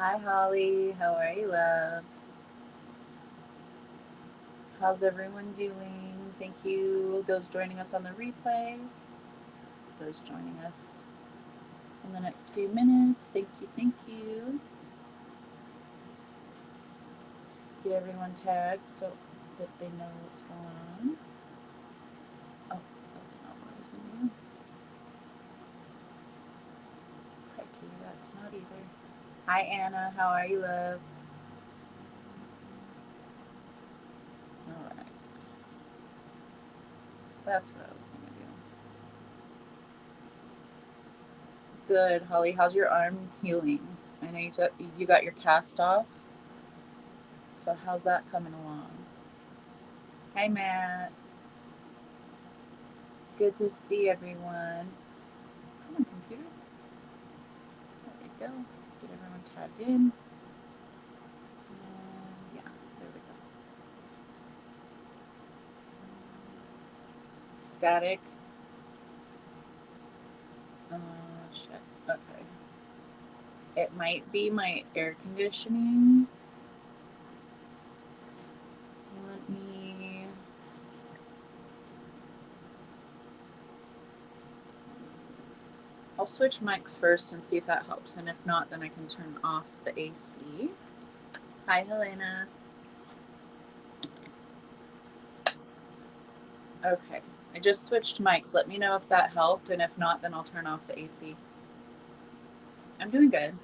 Hi, Holly. How are you, love? How's everyone doing? Thank you. Those joining us on the replay, those joining us in the next few minutes. Thank you. Thank you. Get everyone tagged so that they know what's going on. Oh, that's not what I was going to do. Crikey, that's not either. Hi, Anna. How are you, love? All right. That's what I was going to do. Good, Holly. How's your arm healing? I know you got your cast off. So how's that coming along? Hi, Matt. Good to see everyone. Come on, computer. There we go. Get everyone tagged in. Yeah, there we go. Static. Shit. Okay. It might be my air conditioning. Let me. I'll switch mics first and see if that helps, and if not, then I can turn off the AC. Hi, Helena. Okay. I just switched mics. Let me know if that helped, and if not, then I'll turn off the AC. I'm doing good.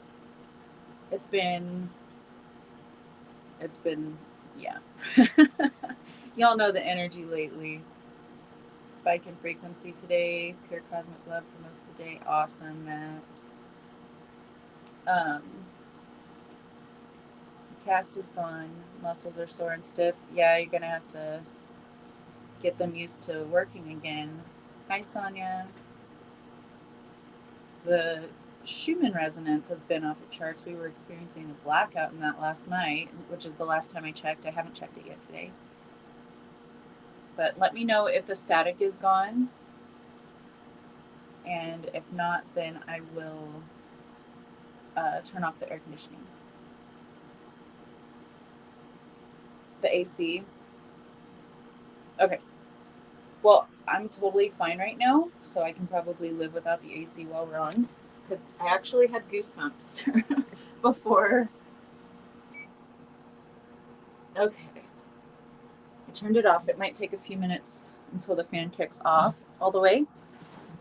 It's been, yeah. Y'all know the energy lately. Spike in frequency today. Pure cosmic love for most of the day. Awesome, Matt. Cast is gone. Muscles are sore and stiff. Yeah, you're gonna have to get them used to working again. Hi, Sonia. The Schumann resonance has been off the charts. We were experiencing a blackout in that last night, which is the last time I checked. I haven't checked it yet today. But let me know if the static is gone. And if not, then I will turn off the air conditioning. The AC. Okay. Well, I'm totally fine right now, so I can probably live without the AC while we're on. Because I actually had goosebumps before. Okay. I turned it off. It might take a few minutes until the fan kicks off all the way.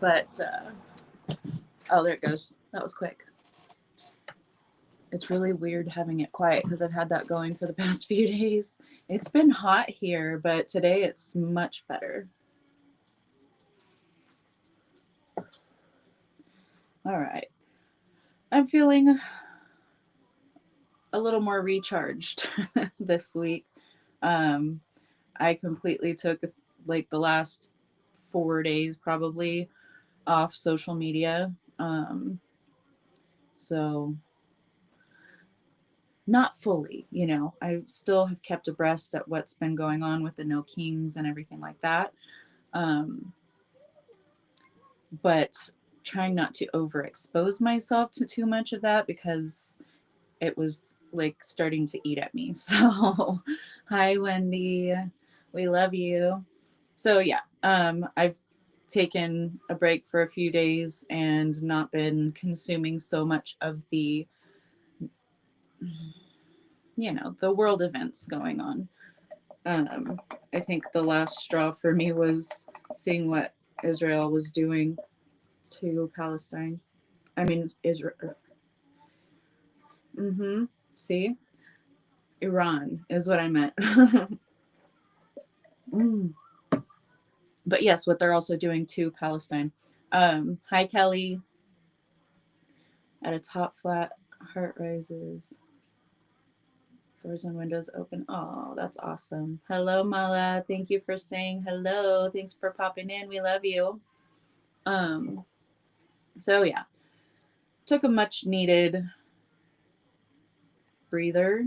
But, oh, there it goes. That was quick. It's really weird having it quiet because I've had that going for the past few days. It's been hot here, but today it's much better. All right. I'm feeling a little more recharged this week. I completely took like the last 4 days probably off social media. So not fully, I still have kept abreast at what's been going on with the No Kings and everything like that. But trying not to overexpose myself to too much of that because it was like starting to eat at me. So, hi, Wendy. We love you. So, yeah, I've taken a break for a few days and not been consuming so much of the, the world events going on. I think the last straw for me was seeing what Israel was doing to Palestine. I mean, Israel. See? Iran is what I meant. But yes, what they're also doing to Palestine. Hi, Kelly. At a top flat, heart rises. Doors and windows open. Oh, that's awesome. Hello, Mala. Thank you for saying hello. Thanks for popping in. We love you. So yeah, took a much needed breather.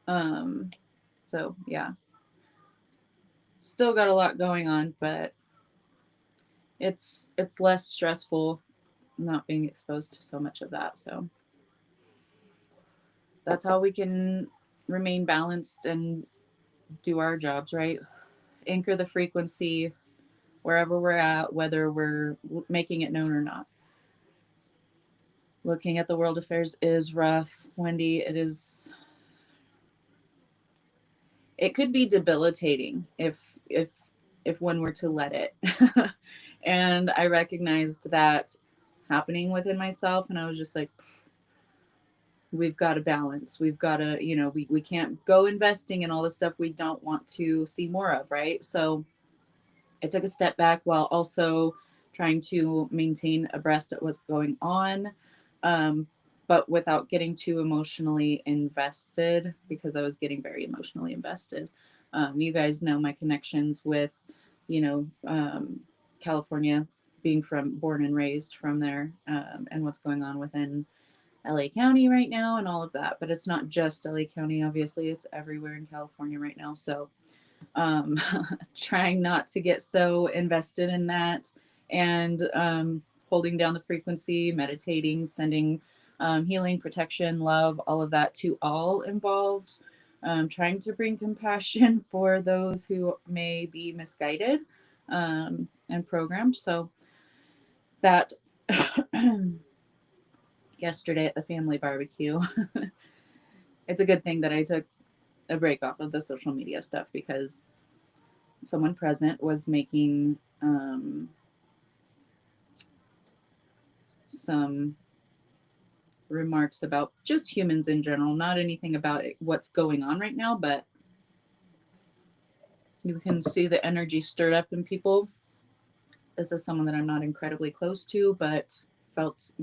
So yeah, still got a lot going on, but it's less stressful not being exposed to so much of that. So that's how we can remain balanced and do our jobs, right? Anchor the frequency wherever we're at, whether we're making it known or not. Looking at the world affairs is rough, Wendy. It could be debilitating if one were to let it. And I recognized that happening within myself, and I was just like, we've got to balance. We've got to, we can't go investing in all the stuff we don't want to see more of, right? So I took a step back while also trying to maintain abreast of what's going on, um, but without getting too emotionally invested, because I was getting very emotionally invested. You guys know my connections with, California, being born and raised from there, and what's going on within LA County right now and all of that. But it's not just LA County, obviously, it's everywhere in California right now. So um, trying not to get so invested in that, and holding down the frequency, meditating, sending healing, protection, love, all of that to all involved. Trying to bring compassion for those who may be misguided and programmed. So that yesterday at the family barbecue, it's a good thing that I took a break off of the social media stuff, because someone present was making some remarks about just humans in general, not anything about what's going on right now, but you can see the energy stirred up in people. This is someone that I'm not incredibly close to, but felt,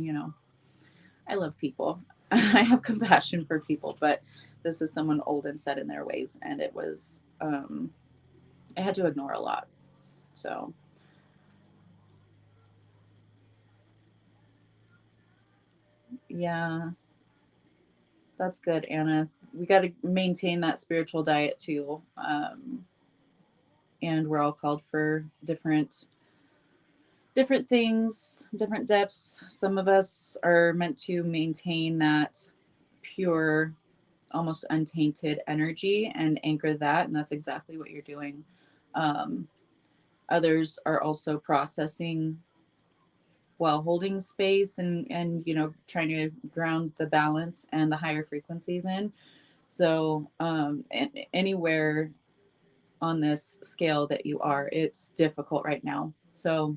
I love people. I have compassion for people, but this is someone old and set in their ways, and it was, I had to ignore a lot. So, yeah, that's good, Anna. We got to maintain that spiritual diet too. And we're all called for different things, different depths. Some of us are meant to maintain that pure, almost untainted energy and anchor that, and that's exactly what you're doing. Um, Others are also processing while holding space, and trying to ground the balance and the higher frequencies in. So anywhere on this scale that you are, it's difficult right now. So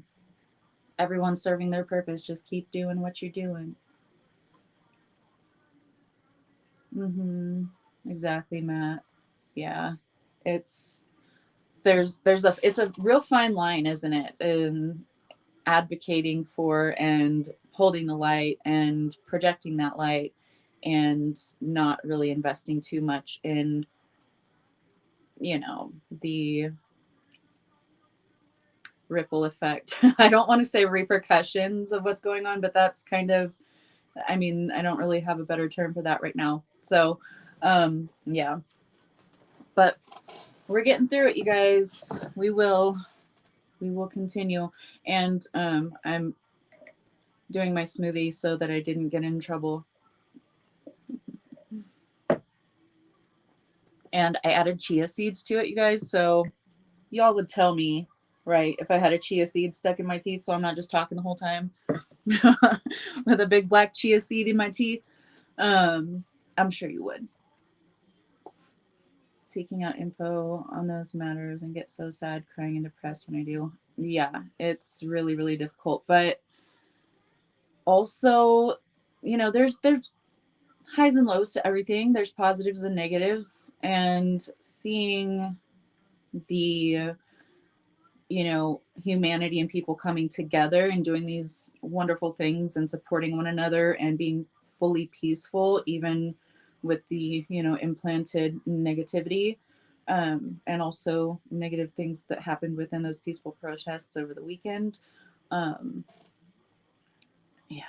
everyone's serving their purpose. Just keep doing what you're doing. Mm-hmm. Exactly, Matt. Yeah. It's it's a real fine line, isn't it? In advocating for and holding the light and projecting that light, and not really investing too much in, the ripple effect. I don't want to say repercussions of what's going on, but that's kind of, I mean, I don't really have a better term for that right now. So, yeah, but we're getting through it, you guys. We will continue. And I'm doing my smoothie so that I didn't get in trouble. And I added chia seeds to it, you guys. So y'all would tell me, right, if I had a chia seed stuck in my teeth, so I'm not just talking the whole time with a big black chia seed in my teeth. I'm sure you would. Seeking out info on those matters and get so sad, crying, and depressed when I do. Yeah, it's really, really difficult. But also, there's highs and lows to everything. There's positives and negatives, and seeing the humanity and people coming together and doing these wonderful things and supporting one another and being fully peaceful, even with the implanted negativity, and also negative things that happened within those peaceful protests over the weekend. um, yeah,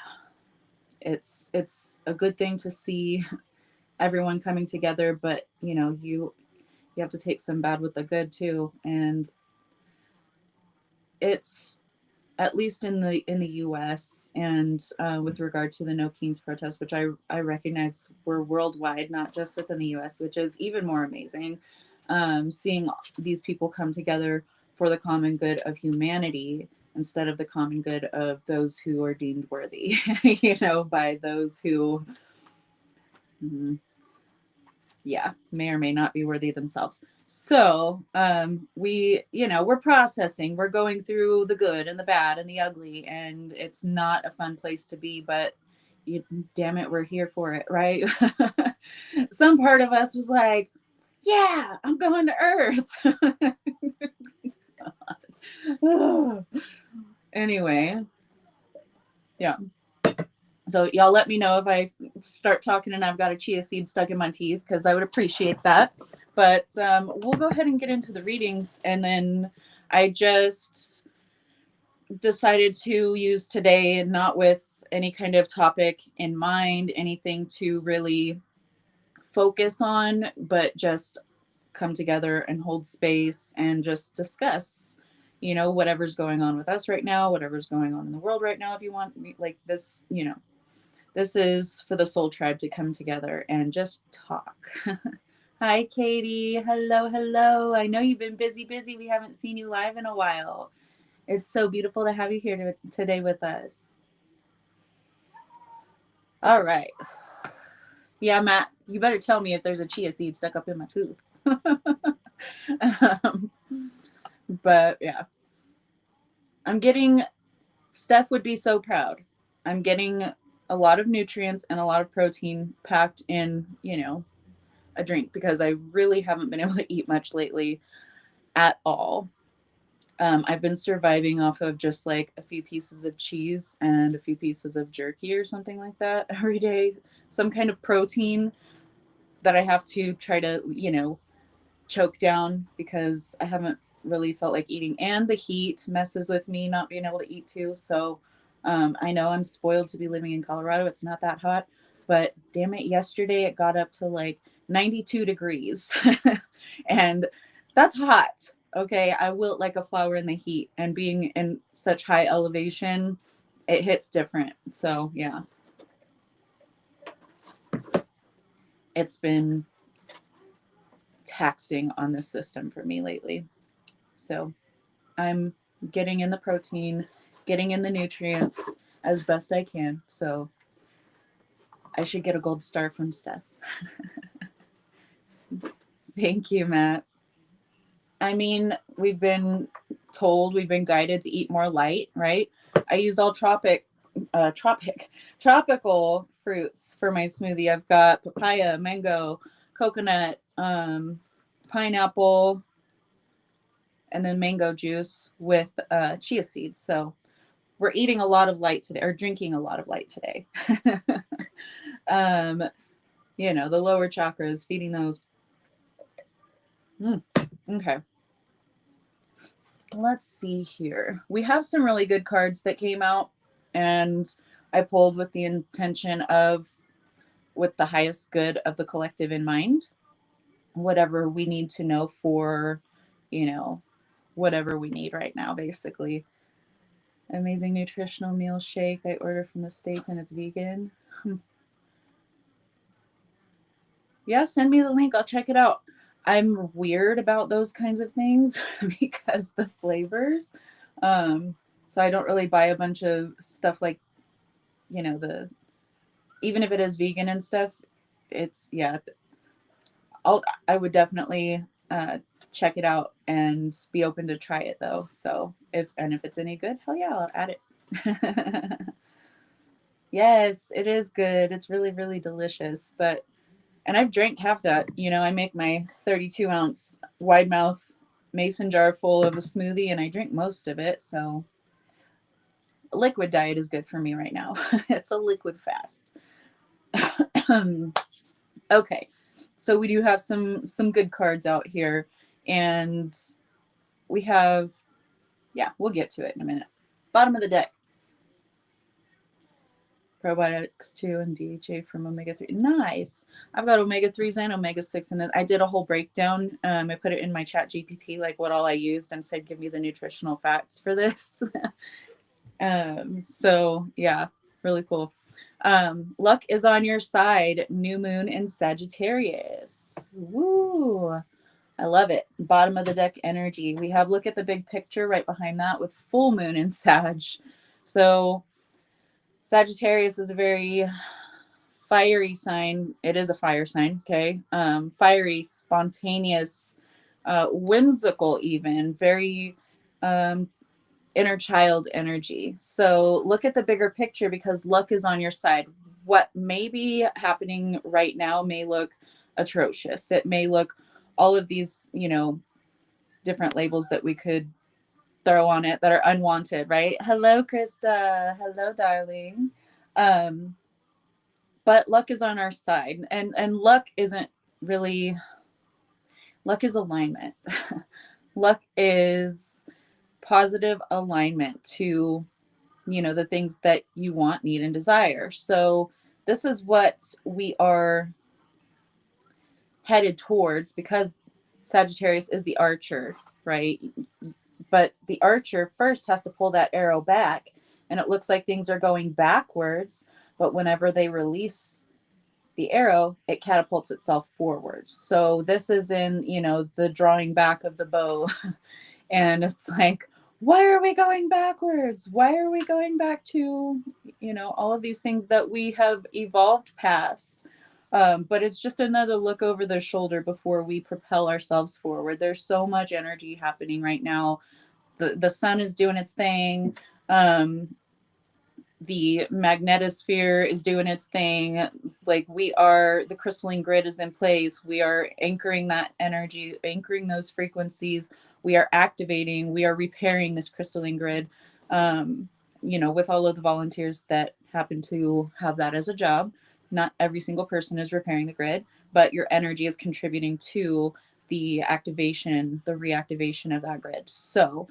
it's a good thing to see everyone coming together, but you have to take some bad with the good too. And it's at least in the US, and with regard to the No Kings protest, which I recognize were worldwide, not just within the US, which is even more amazing. Seeing these people come together for the common good of humanity instead of the common good of those who are deemed worthy, by those who, yeah, may or may not be worthy themselves. So we're processing, we're going through the good and the bad and the ugly, and it's not a fun place to be, but damn it, we're here for it, right? Some part of us was like, yeah, I'm going to Earth. Anyway, yeah. So y'all let me know if I start talking and I've got a chia seed stuck in my teeth, because I would appreciate that. But we'll go ahead and get into the readings. And then I just decided to use today not with any kind of topic in mind, anything to really focus on, but just come together and hold space and just discuss, whatever's going on with us right now, whatever's going on in the world right now. If you want, like this, this is for the soul tribe to come together and just talk. Hi, Katie. Hello, hello. I know you've been busy. We haven't seen you live in a while. It's so beautiful to have you here today with us. All right. Yeah, Matt, you better tell me if there's a chia seed stuck up in my tooth. But yeah, Steph would be so proud. I'm getting a lot of nutrients and a lot of protein packed in, a drink, because I really haven't been able to eat much lately at all. I've been surviving off of just like a few pieces of cheese and a few pieces of jerky or something like that every day. Some kind of protein that I have to try to, choke down, because I haven't really felt like eating. And the heat messes with me not being able to eat too. So I know I'm spoiled to be living in Colorado. It's not that hot, but damn it, yesterday it got up to like 92 degrees. And that's hot. Okay, I wilt like a flower in the heat, and being in such high elevation, it hits different. So yeah, it's been taxing on the system for me lately. So I'm getting in the protein, getting in the nutrients as best I can. So I should get a gold star from Steph. Thank you, Matt. I mean, we've been guided to eat more light, right? I use all tropical fruits for my smoothie. I've got papaya, mango, coconut, pineapple, and then mango juice with chia seeds. So we're eating a lot of light today, or drinking a lot of light today. The lower chakras, feeding those. Okay. Let's see here. We have some really good cards that came out, and I pulled with the intention of, with the highest good of the collective in mind, whatever we need to know for, whatever we need right now, basically. Amazing nutritional meal shake I ordered from the States, and it's vegan. Yeah, send me the link. I'll check it out. I'm weird about those kinds of things because the flavors. So I don't really buy a bunch of stuff like, even if it is vegan and stuff, it's, yeah, I would definitely check it out and be open to try it though. So if it's any good, hell yeah, I'll add it. Yes, it is good. It's really, really delicious. And I've drank half that. I make my 32-ounce wide mouth mason jar full of a smoothie, and I drink most of it. So liquid diet is good for me right now. It's a liquid fast. Okay, so we do have some good cards out here, and we have, yeah, we'll get to it in a minute. Bottom of the deck. Probiotics 2 and DHA from omega-3. Nice. I've got omega-3s and omega-6, and I did a whole breakdown. I put it in my chat GPT, like what all I used, and said, give me the nutritional facts for this. So yeah, really cool. Luck is on your side. New moon in Sagittarius. Woo! I love it. Bottom of the deck energy. We have look at the big picture right behind that with full moon in Sag. So Sagittarius is a very fiery sign. It is a fire sign, okay? Fiery, spontaneous, whimsical, even very um, inner child energy. So look at the bigger picture because luck is on your side. What may be happening right now may look atrocious. It may look all of these, different labels that we could throw on it that are unwanted, right? Hello, Krista. Hello, darling. Um, but luck is on our side, and luck isn't really luck is alignment. Luck is positive alignment to the things that you want, need, and desire. So this is what we are headed towards because Sagittarius is the archer, right? But the archer first has to pull that arrow back, and it looks like things are going backwards. But whenever they release the arrow, it catapults itself forwards. So this is in, the drawing back of the bow. And it's like, why are we going backwards? Why are we going back to, all of these things that we have evolved past? But it's just another look over the shoulder before we propel ourselves forward. There's so much energy happening right now. The sun is doing its thing. The magnetosphere is doing its thing. Like the crystalline grid is in place. We are anchoring that energy, anchoring those frequencies. We are activating, we are repairing this crystalline grid, with all of the volunteers that happen to have that as a job. Not every single person is repairing the grid, but your energy is contributing to the activation, the reactivation of that grid. So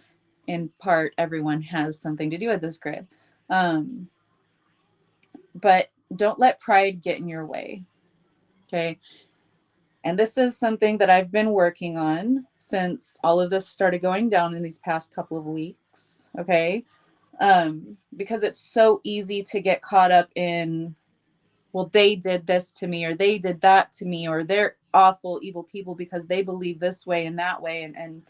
in part, everyone has something to do with this grid. Um, but don't let pride get in your way. Okay. And this is something that I've been working on since all of this started going down in these past couple of weeks. Okay. Because it's so easy to get caught up in, well, they did this to me, or they did that to me, or they're awful, evil people because they believe this way and that way, and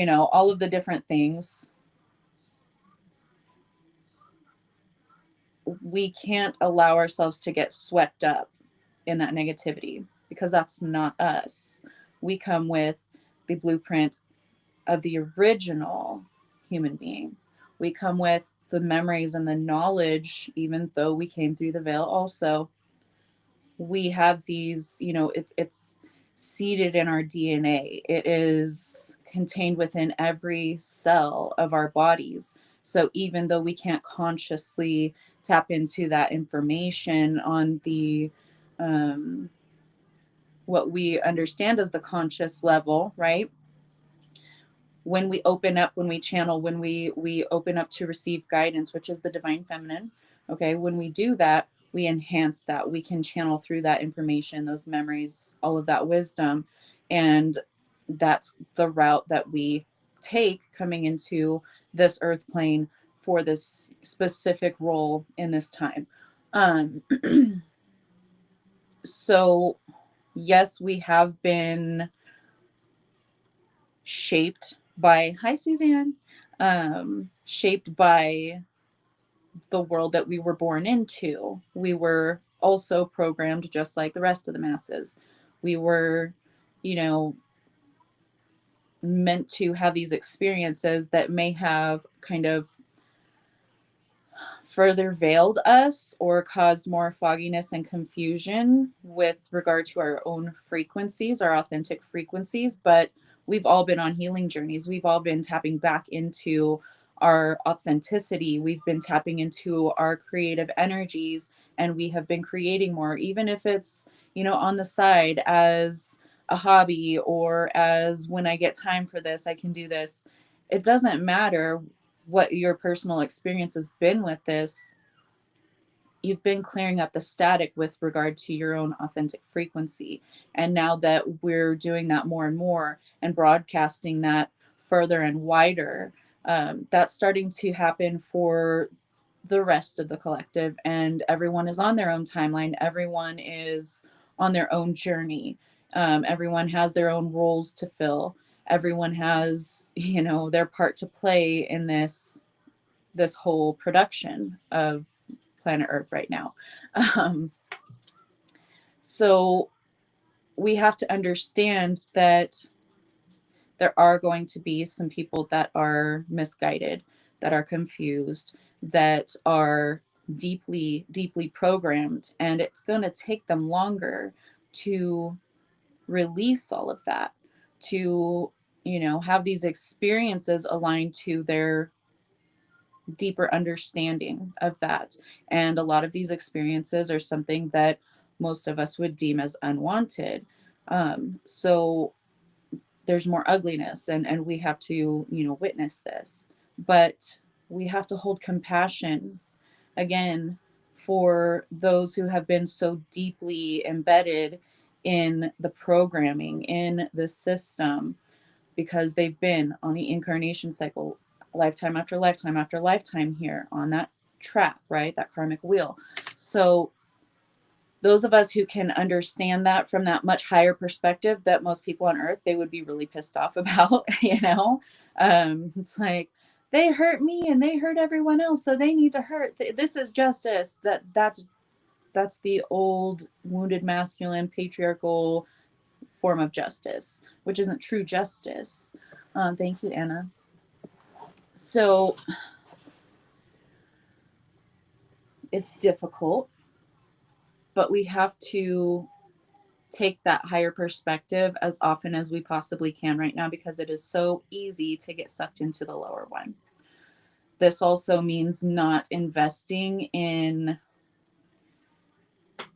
all of the different things. We can't allow ourselves to get swept up in that negativity because that's not us. We come with the blueprint of the original human being. We come with the memories and the knowledge, even though we came through the veil also. We have these, it's seated in our DNA. It is contained within every cell of our bodies. So even though we can't consciously tap into that information on the what we understand as the conscious level, right? When we open up, when we channel, when we open up to receive guidance, which is the divine feminine, okay, when we do that, we enhance that. We can channel through that information, those memories, all of that wisdom, and that's the route that we take coming into this earth plane for this specific role in this time. um so yes, we have been shaped by, hi Suzanne, shaped by the world that we were born into. We were also programmed just like the rest of the masses. We were, you know, meant to have these experiences that may have kind of further veiled us or caused more fogginess and confusion with regard to our own frequencies, our authentic frequencies. But we've all been on healing journeys. We've all been tapping back into our authenticity. We've been tapping into our creative energies, and we have been creating more, even if it's, on the side as a hobby or as when I get time for this, I can do this. It doesn't matter what your personal experience has been with this. You've been clearing up the static with regard to your own authentic frequency. And now that we're doing that more and more and broadcasting that further and wider, That's starting to happen for the rest of the collective, and everyone is on their own timeline. Everyone is on their own journey. Everyone has their own roles to fill. Everyone has, their part to play in this whole production of planet Earth right now. Um, so we have to understand that there are going to be some people that are misguided, that are confused, that are deeply, deeply programmed, and it's going to take them longer to release all of that, to, have these experiences aligned to their deeper understanding of that. And a lot of these experiences are something that most of us would deem as unwanted. So there's more ugliness, and we have to, witness this. But we have to hold compassion again for those who have been so deeply embedded in the programming, in the system, because they've been on the incarnation cycle, lifetime after lifetime after lifetime here on that track, right? That karmic wheel. So those of us who can understand that from that much higher perspective that most people on earth, they would be really pissed off about, it's like, they hurt me and they hurt everyone else, so they need to hurt. This is justice. That's the old wounded masculine patriarchal form of justice, which isn't true justice. Thank you, Anna. So it's difficult, but we have to take that higher perspective as often as we possibly can right now, because it is so easy to get sucked into the lower one. This also means not investing in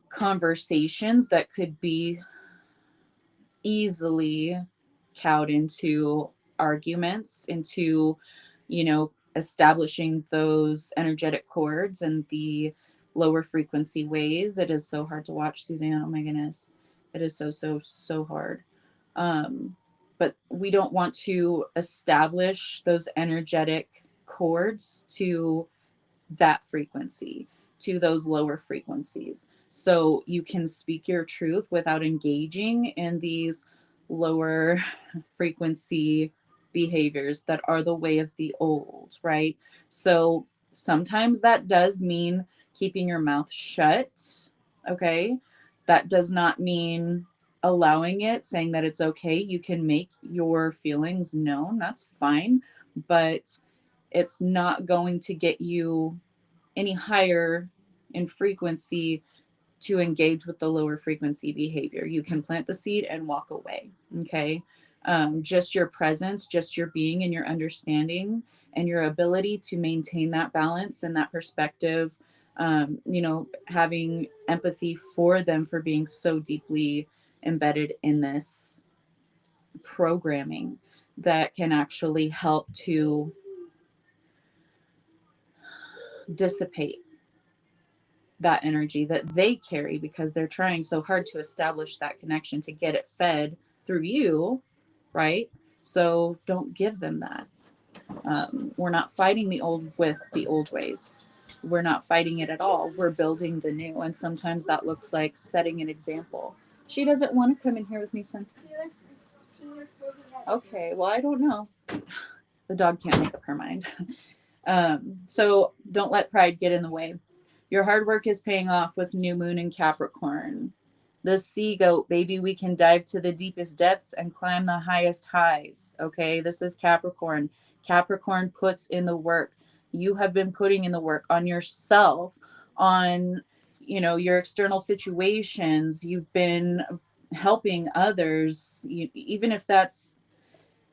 conversations that could be easily cowed into arguments, into, establishing those energetic cords and the lower frequency ways. It is so hard to watch, Suzanne. Oh my goodness. It is so, so, so hard. But we don't want to establish those energetic cords to that frequency, to those lower frequencies. So you can speak your truth without engaging in these lower frequency behaviors that are the way of the old, right? So sometimes that does mean keeping your mouth shut, okay? That does not mean allowing it, saying that it's okay. You can make your feelings known, that's fine, but it's not going to get you any higher in frequency to engage with the lower frequency behavior. You can plant the seed and walk away. Okay. Just your presence, just your being and your understanding and your ability to maintain that balance and that perspective, having empathy for them for being so deeply embedded in this programming, that can actually help to dissipate that energy that they carry, because they're trying so hard to establish that connection, to get it fed through you, right? So don't give them that. We're not fighting the old with the old ways. We're not fighting it at all. We're building the new. And sometimes that looks like setting an example. She doesn't want to come in here with me sometimes. Okay, well, I don't know. The dog can't make up her mind. So don't let pride get in the way. Your hard work is paying off with new moon in Capricorn. The sea goat, baby, we can dive to the deepest depths and climb the highest highs. Okay, this is Capricorn. Capricorn puts in the work. You have been putting in the work on yourself, on, your external situations. You've been helping others, even if that's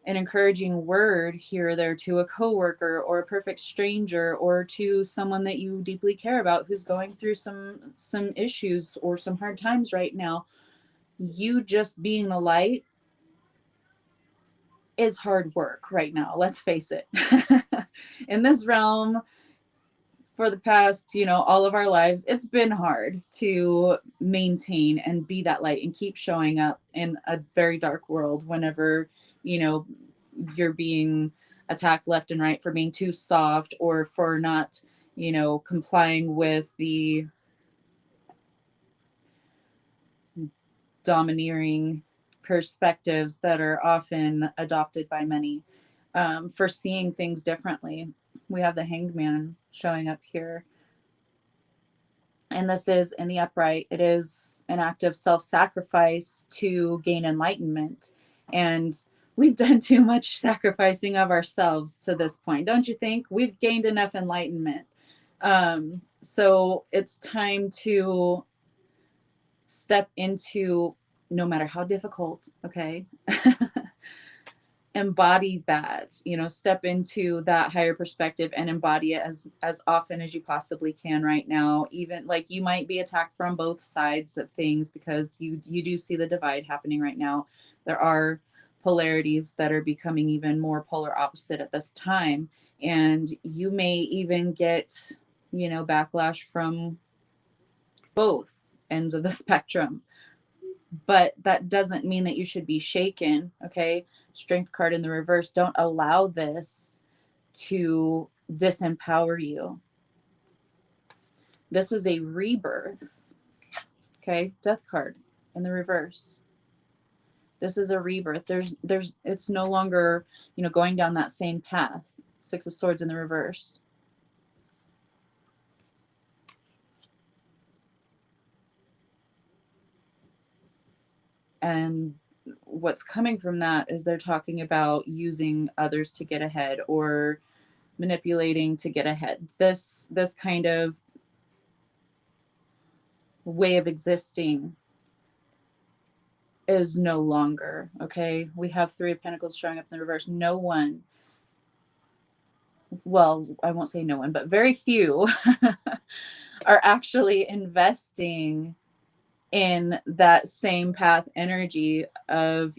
an encouraging word here or there to a coworker or a perfect stranger or to someone that you deeply care about who's going through some issues or some hard times right now. You just being the light is hard work right now. Let's face it. In this realm, for the past, all of our lives, it's been hard to maintain and be that light and keep showing up in a very dark world whenever, you're being attacked left and right for being too soft or for not, complying with the domineering perspectives that are often adopted by many, for seeing things differently. We have the Hanged Man showing up here. And this is in the upright. It is an act of self-sacrifice to gain enlightenment. And we've done too much sacrificing of ourselves to this point. Don't you think? We've gained enough enlightenment. So it's time to step into, no matter how difficult, okay? Embody that, step into that higher perspective and embody it as often as you possibly can right now. Even like you might be attacked from both sides of things, because you do see the divide happening right now. There are polarities that are becoming even more polar opposite at this time, and you may even get, backlash from both ends of the spectrum. But that doesn't mean that you should be shaken, okay? Strength card in the reverse. Don't allow this to disempower you. This is a rebirth, okay? Death card in the reverse. This is a rebirth. It's no longer, going down that same path. Six of Swords in the reverse. And what's coming from that is they're talking about using others to get ahead, or manipulating to get ahead. This kind of way of existing is no longer, okay? We have Three of Pentacles showing up in the reverse. No one, well, I won't say no one, but very few are actually investing in that same path energy of,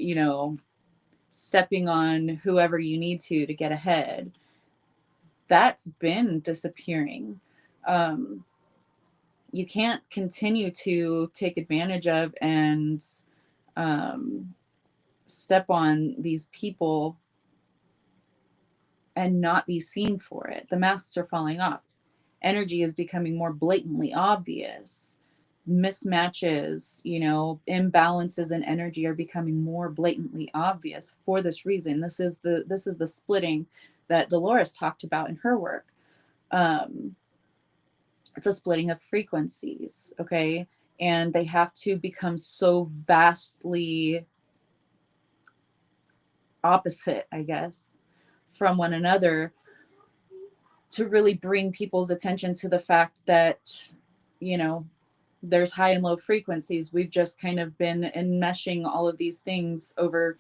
stepping on whoever you need to get ahead. That's been disappearing. You can't continue to take advantage of and step on these people and not be seen for it. The masks are falling off. Energy is becoming more blatantly obvious. Mismatches, imbalances in energy are becoming more blatantly obvious for this reason. This is the splitting that Dolores talked about in her work. It's a splitting of frequencies, okay? And they have to become so vastly opposite, I guess, from one another to really bring people's attention to the fact that, there's high and low frequencies. We've just kind of been enmeshing all of these things over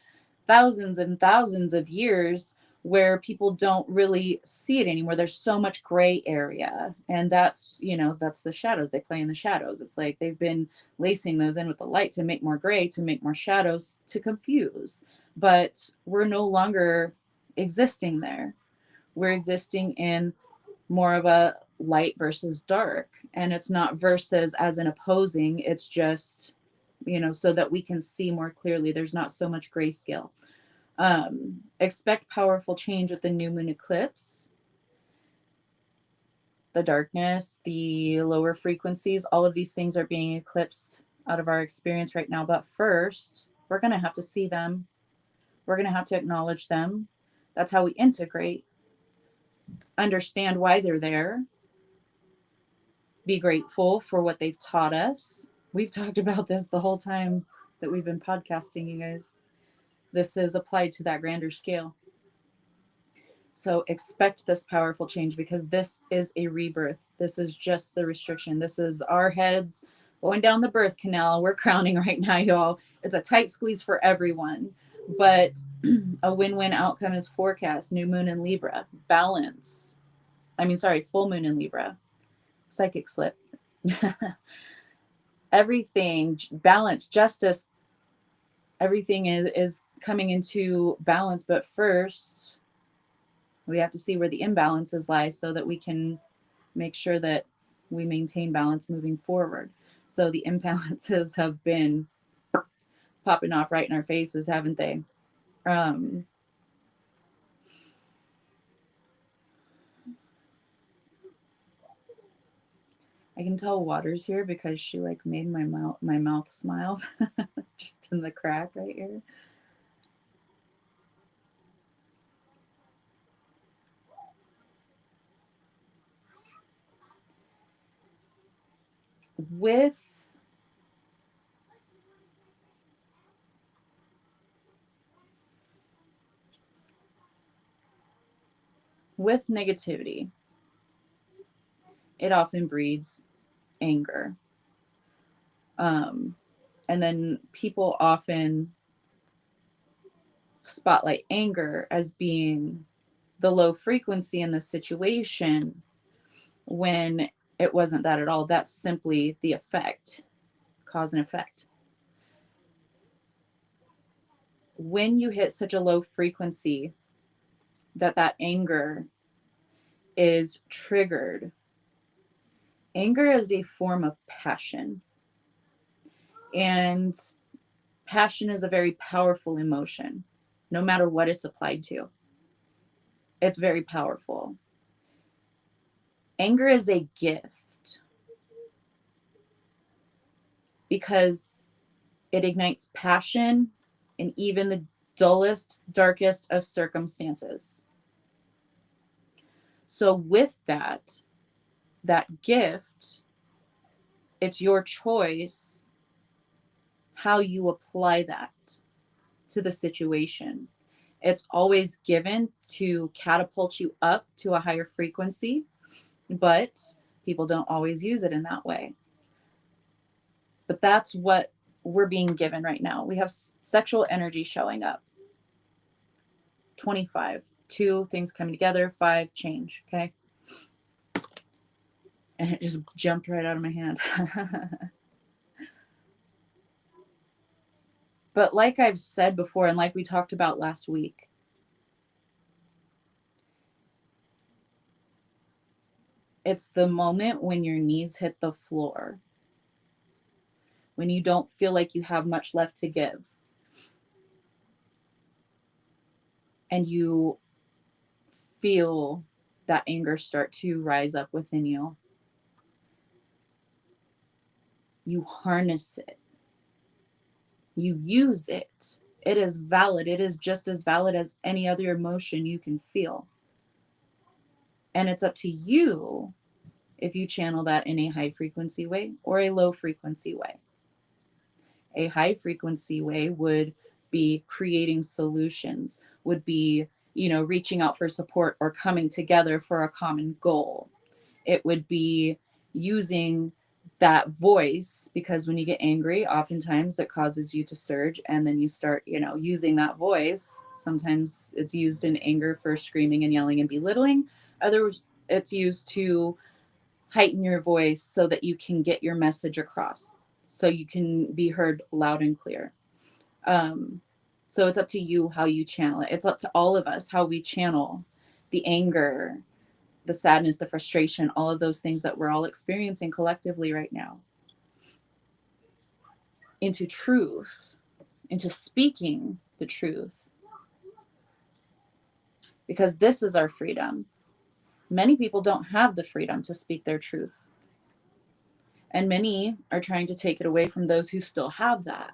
thousands and thousands of years, where people don't really see it anymore. There's so much gray area, and that's the shadows. They play in the shadows. It's like they've been lacing those in with the light to make more gray, to make more shadows, to confuse. But we're no longer existing there. We're existing in more of a light versus dark, and it's not versus as an opposing. It's just, so that we can see more clearly. There's not so much grayscale. Expect powerful change with the new moon eclipse. The darkness, the lower frequencies, all of these things are being eclipsed out of our experience right now. But first, we're going to have to see them. We're going to have to acknowledge them. That's how we integrate, understand why they're there, be grateful for what they've taught us. We've talked about this the whole time that we've been podcasting, you guys. This is applied to that grander scale. So expect this powerful change, because this is a rebirth. This is just the restriction. This is our heads going down the birth canal. We're crowning right now, y'all. It's a tight squeeze for everyone, but a win-win outcome is forecast. New moon in Libra. Balance. Full moon in Libra. Psychic slip. Everything, balance, justice, everything is coming into balance. But first, we have to see where the imbalances lie, so that we can make sure that we maintain balance moving forward. So the imbalances have been popping off right in our faces, haven't they? I can tell water's here because she like made my mouth smile just in the crack right here. With negativity, it often breeds anger. And then people often spotlight anger as being the low frequency in the situation when it wasn't that at all. That's simply the effect, cause and effect. When you hit such a low frequency that anger is triggered, anger is a form of passion. And passion is a very powerful emotion, no matter what it's applied to. It's very powerful. Anger is a gift because it ignites passion in even the dullest, darkest of circumstances. So with that gift, it's your choice how you apply that to the situation. It's always given to catapult you up to a higher frequency, but people don't always use it in that way. But that's what we're being given right now. We have sexual energy showing up. 25, 2 things coming together, 5 change, okay? And it just jumped right out of my hand. But like I've said before, and like we talked about last week, it's the moment when your knees hit the floor, when you don't feel like you have much left to give, and you feel that anger start to rise up within you. You harness it. You use it. It is valid. It is just as valid as any other emotion you can feel. And it's up to you if you channel that in a high frequency way or a low frequency way. A high frequency way would be creating solutions, would be, reaching out for support or coming together for a common goal. It would be using that voice, because when you get angry, oftentimes it causes you to surge, and then you start, using that voice. Sometimes it's used in anger for screaming and yelling and belittling. Others, it's used to heighten your voice so that you can get your message across, so you can be heard loud and clear. So it's up to you how you channel it. It's up to all of us how we channel the anger, the sadness, the frustration, all of those things that we're all experiencing collectively right now, into truth, into speaking the truth. Because this is our freedom. Many people don't have the freedom to speak their truth. And many are trying to take it away from those who still have that.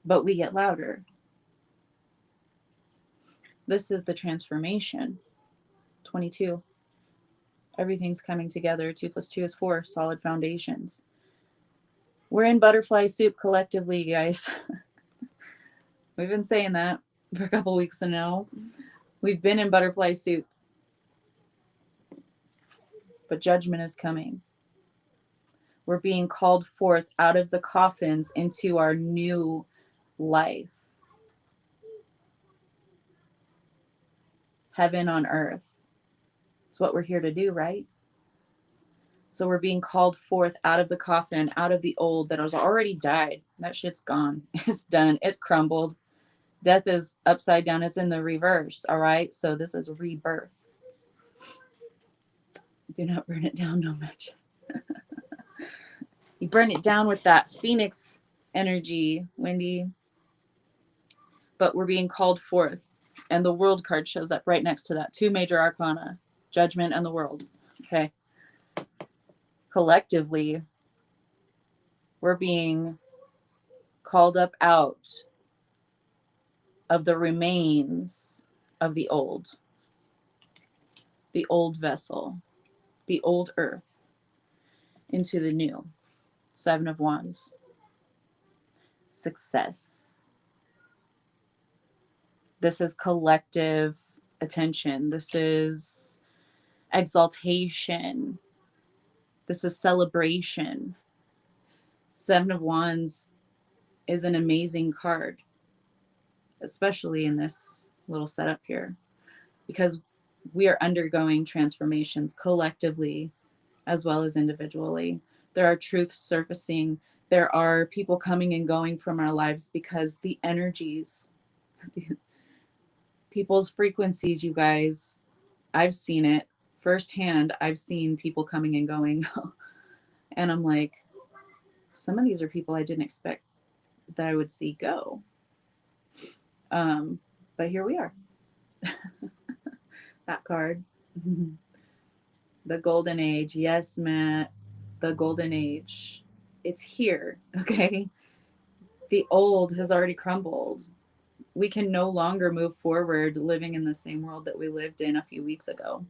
But we get louder. This is the transformation. 22. Everything's coming together. 2 + 2 is 4. Solid foundations. We're in butterfly soup collectively, guys. We've been saying that for a couple weeks now. We've been in butterfly soup. But judgment is coming. We're being called forth out of the coffins into our new life. Heaven on earth. It's what we're here to do, right? So we're being called forth out of the coffin, out of the old that has already died. That shit's gone. It's done. It crumbled. Death is upside down. It's in the reverse, all right? So this is rebirth. Do not burn it down, no matches. You burn it down with that phoenix energy, Wendy. But we're being called forth. And the world card shows up right next to that. 2 major arcana, judgment and the world. Okay. Collectively, we're being called up out of the remains of the old vessel, the old earth, into the new. Seven of Wands. Success. This is collective attention. This is exaltation. This is celebration. Seven of Wands is an amazing card, especially in this little setup here, because we are undergoing transformations collectively as well as individually. There are truths surfacing. There are people coming and going from our lives because the energies, people's frequencies, you guys, I've seen it firsthand. I've seen people coming and going. And I'm like, some of these are people I didn't expect that I would see go. But here we are. That card. The golden age. Yes, Matt. The golden age. It's here. Okay. The old has already crumbled. We can no longer move forward living in the same world that we lived in a few weeks ago.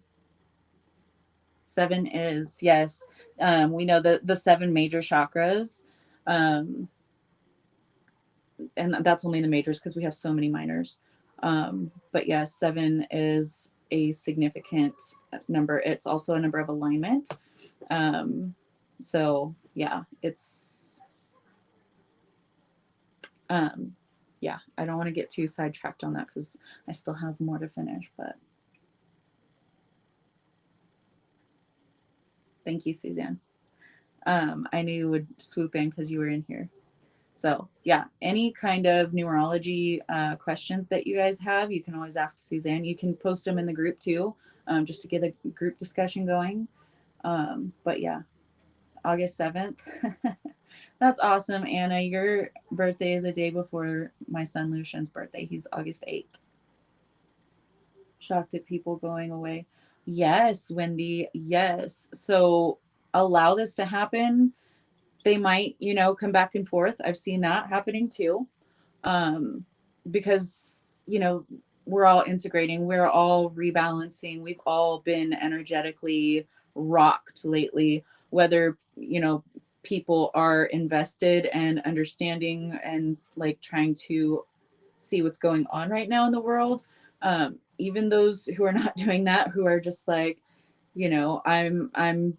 Seven is, yes. We know the seven major chakras. And that's only the majors because we have so many minors. But yes, seven is a significant number. It's also a number of alignment. So yeah, it's, yeah, I don't want to get too sidetracked on that because I still have more to finish, but thank you, Suzanne. I knew you would swoop in because you were in here. So yeah, any kind of numerology questions that you guys have, you can always ask Suzanne. You can post them in the group too, just to get a group discussion going. But yeah, August 7th. That's awesome, Anna. Your birthday is a day before my son Lucian's birthday. He's August 8th. Shocked at people going away. Yes, Wendy. Yes. So allow this to happen. They might, come back and forth. I've seen that happening too. Because, we're all integrating, we're all rebalancing. We've all been energetically rocked lately, whether, people are invested and understanding and like trying to see what's going on right now in the world. Even those who are not doing that, who are just like, I'm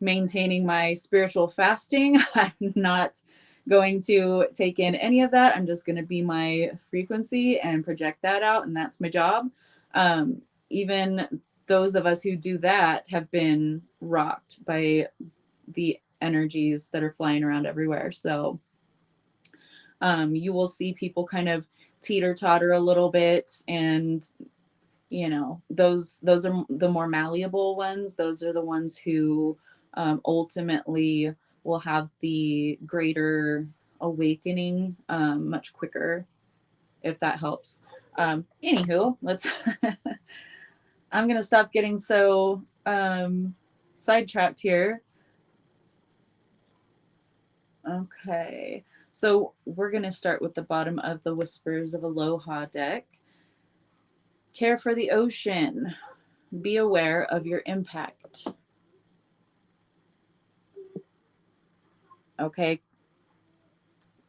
maintaining my spiritual fasting. I'm not going to take in any of that. I'm just going to be my frequency and project that out. And that's my job. Even those of us who do that have been rocked by the energies that are flying around everywhere. So you will see people kind of teeter totter a little bit, and those are the more malleable ones. Those are the ones who ultimately will have the greater awakening much quicker, if that helps. Anywho, let's I'm gonna stop getting so sidetracked here. Okay, so we're gonna start with the bottom of the Whispers of Aloha deck. Care for the ocean. Be aware of your impact. Okay.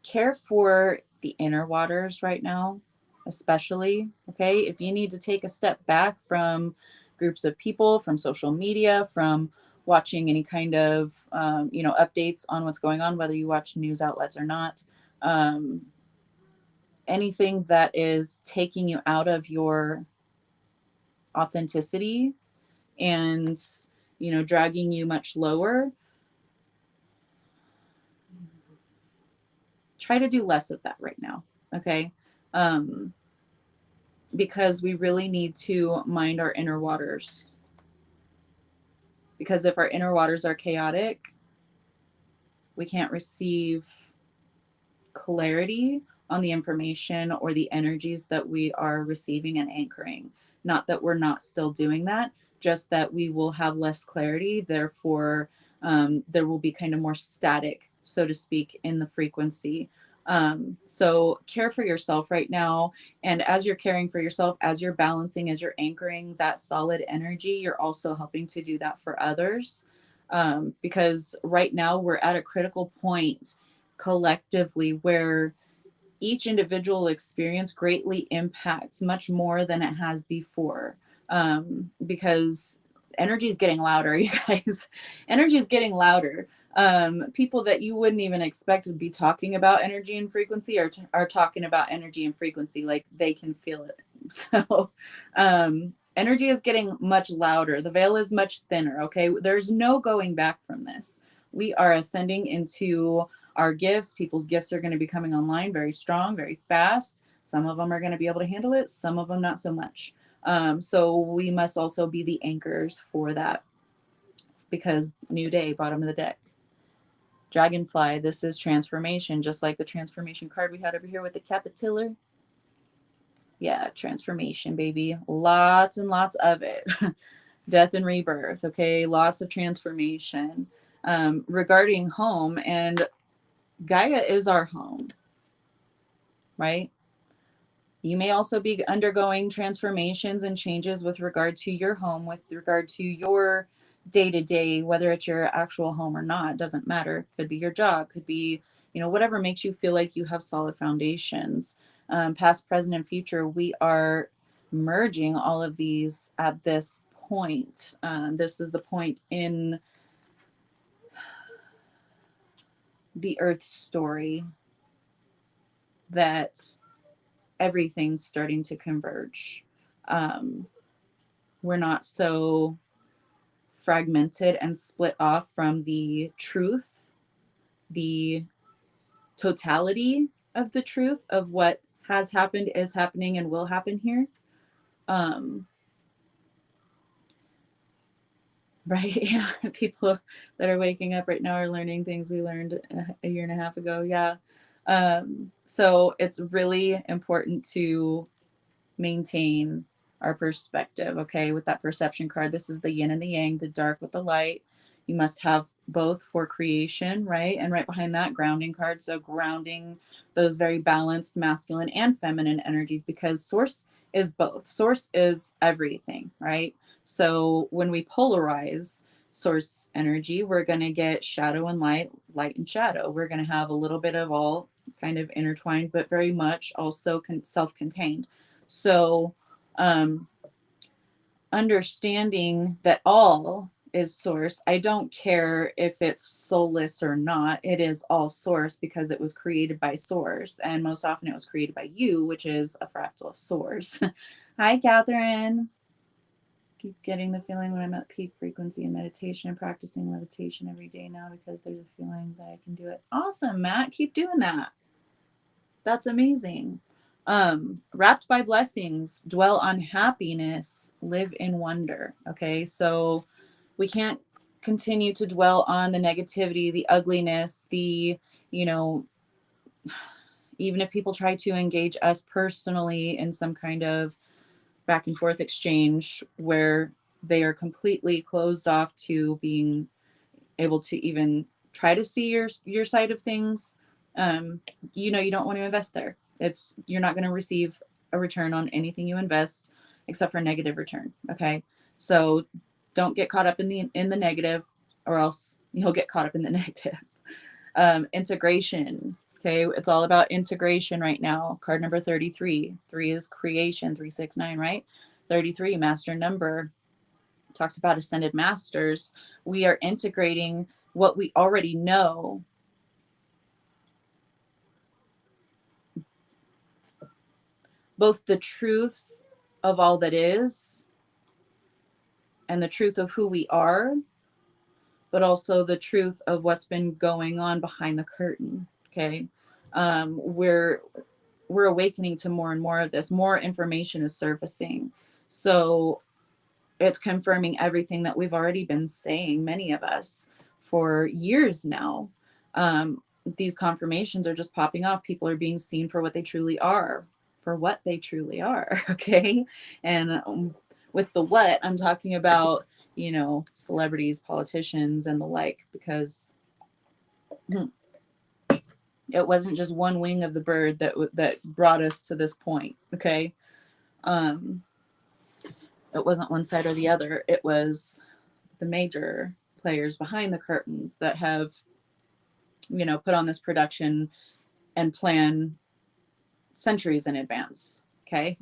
Care for the inner waters right now, especially. Okay. If you need to take a step back from groups of people, from social media, from watching any kind of, updates on what's going on, whether you watch news outlets or not, anything that is taking you out of your authenticity and, dragging you much lower, try to do less of that right now. Okay. Because we really need to mind our inner waters. Because if our inner waters are chaotic, we can't receive clarity on the information or the energies that we are receiving and anchoring. Not that we're not still doing that, just that we will have less clarity. Therefore, there will be kind of more static, so to speak, in the frequency. So care for yourself right now. And as you're caring for yourself, as you're balancing, as you're anchoring that solid energy, you're also helping to do that for others. Because right now we're at a critical point collectively where each individual experience greatly impacts much more than it has before. Because energy is getting louder, you guys. Energy is getting louder. People that you wouldn't even expect to be talking about energy and frequency are talking about energy and frequency, like they can feel it. So energy is getting much louder. The veil is much thinner. Okay, there's no going back from this. We are ascending into our gifts. People's gifts are going to be coming online very strong, very fast. Some of them are going to be able to handle it, some of them not so much. So we must also be the anchors for that, because new day, bottom of the deck. Dragonfly, this is transformation, just like the transformation card we had over here with the capitiller. Yeah, transformation, baby. Lots and lots of it. Death and rebirth, okay? Lots of transformation. Regarding home, and Gaia is our home, right? You may also be undergoing transformations and changes with regard to your home, with regard to your day to day, whether it's your actual home or not, doesn't matter. Could be your job, could be, whatever makes you feel like you have solid foundations. Past, present, and future, we are merging all of these at this point. This is the point in the Earth story that everything's starting to converge. We're not so fragmented and split off from the truth, the totality of the truth of what has happened, is happening, and will happen here. Right? Yeah. People that are waking up right now are learning things we learned a year and a half ago. Yeah. So it's really important to maintain our perspective, okay? With that perception card, this is the yin and the yang, the dark with the light. You must have both for creation, right? And right behind that, grounding card. So grounding those very balanced masculine and feminine energies, because source is both. Source is everything, right? So when we polarize source energy, we're going to get shadow and light, light and shadow. We're going to have a little bit of all kind of intertwined, but very much also self-contained. So understanding that all is source. I don't care if it's soulless or not. It is all source because it was created by source. And most often it was created by you, which is a fractal of source. Hi, Catherine. Keep getting the feeling when I'm at peak frequency in meditation and practicing meditation every day now, because there's a feeling that I can do it. Awesome, Matt. Keep doing that. That's amazing. Wrapped by blessings, dwell on happiness, live in wonder. Okay, so we can't continue to dwell on the negativity, the ugliness, even if people try to engage us personally in some kind of back and forth exchange where they are completely closed off to being able to even try to see your side of things, you don't want to invest there. You're not going to receive a return on anything you invest except for negative return. Okay, so don't get caught up in the negative, or else you'll get caught up in the negative. Integration. Okay, it's all about integration right now. Card number 33. 3 is creation. 369, right? 33, master number, talks about ascended masters. We are integrating what we already know, both the truth of all that is and the truth of who we are, but also the truth of what's been going on behind the curtain. Okay, we're awakening to more and more of this. More information is surfacing, so it's confirming everything that we've already been saying, many of us, for years now. These confirmations are just popping off. People are being seen for what they truly are, Okay. And With the what, I'm talking about, you know, celebrities, politicians, and the like, because it wasn't just one wing of the bird that brought us to this point. Okay, um, it wasn't one side or the other. It was the major players behind the curtains that have, you know, put on this production and plan centuries in advance. Okay,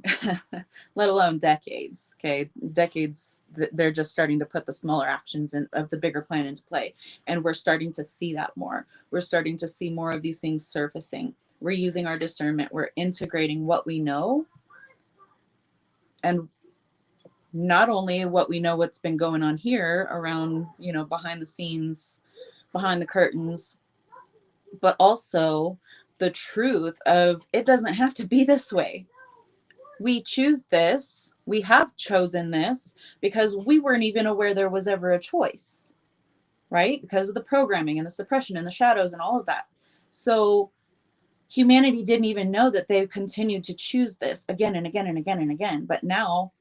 let alone decades. Okay, decades. They're just starting to put the smaller actions of the bigger plan into play, and we're starting to see that more. We're starting to see more of these things surfacing. We're using our discernment. We're integrating what we know, and not only what we know, what's been going on here around, you know, behind the scenes, behind the curtains, but also the truth of it doesn't have to be this way. We choose this, we have chosen this because we weren't even aware there was ever a choice, right? Because of the programming and the suppression and the shadows and all of that. So humanity didn't even know that they continued to choose this again and again and again and again. But now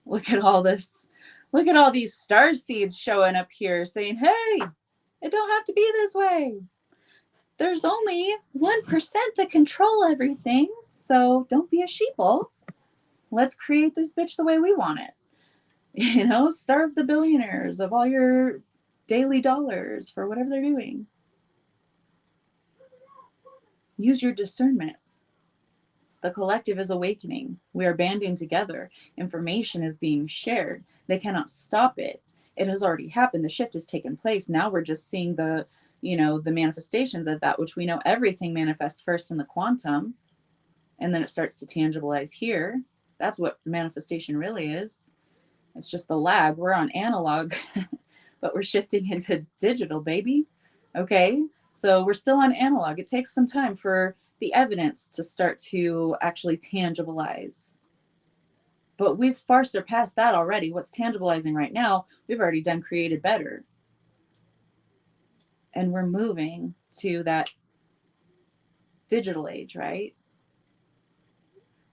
look at all this. Look at all these star seeds showing up here saying, hey, it don't have to be this way. There's only 1% that control everything. So don't be a sheeple. Let's create this bitch the way we want it. You know, starve the billionaires of all your daily dollars for whatever they're doing. Use your discernment. The collective is awakening. We are banding together. Information is being shared. They cannot stop it. It has already happened. The shift has taken place. Now we're just seeing the, you know, the manifestations of that, which we know everything manifests first in the quantum, and then it starts to tangibilize here. That's what manifestation really is. It's just the lag. We're on analog, but we're shifting into digital, baby. Okay. So we're still on analog. It takes some time for the evidence to start to actually tangibilize. But we've far surpassed that already. What's tangibilizing right now, we've already done created better. And we're moving to that digital age, right?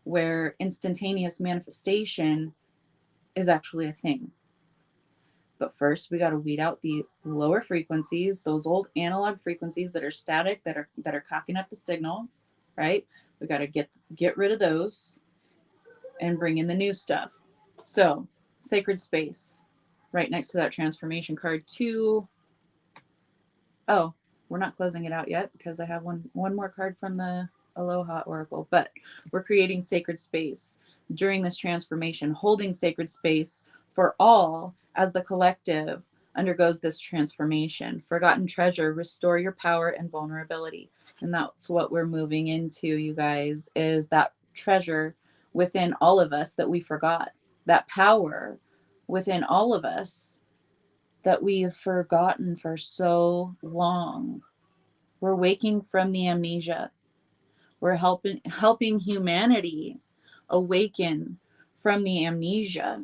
Where instantaneous manifestation is actually a thing. But first, we got to weed out the lower frequencies, those old analog frequencies that are static, that are cocking up the signal, right? We got to get rid of those and bring in the new stuff. So, sacred space, right next to that transformation card. Oh, we're not closing it out yet because I have one more card from the Aloha Oracle, but we're creating sacred space during this transformation, holding sacred space for all as the collective undergoes this transformation. Forgotten treasure, restore your power and vulnerability. And that's what we're moving into, you guys, is that treasure within all of us that we forgot, that power within all of us that we've forgotten for so long. We're waking from the amnesia. We're helping humanity awaken from the amnesia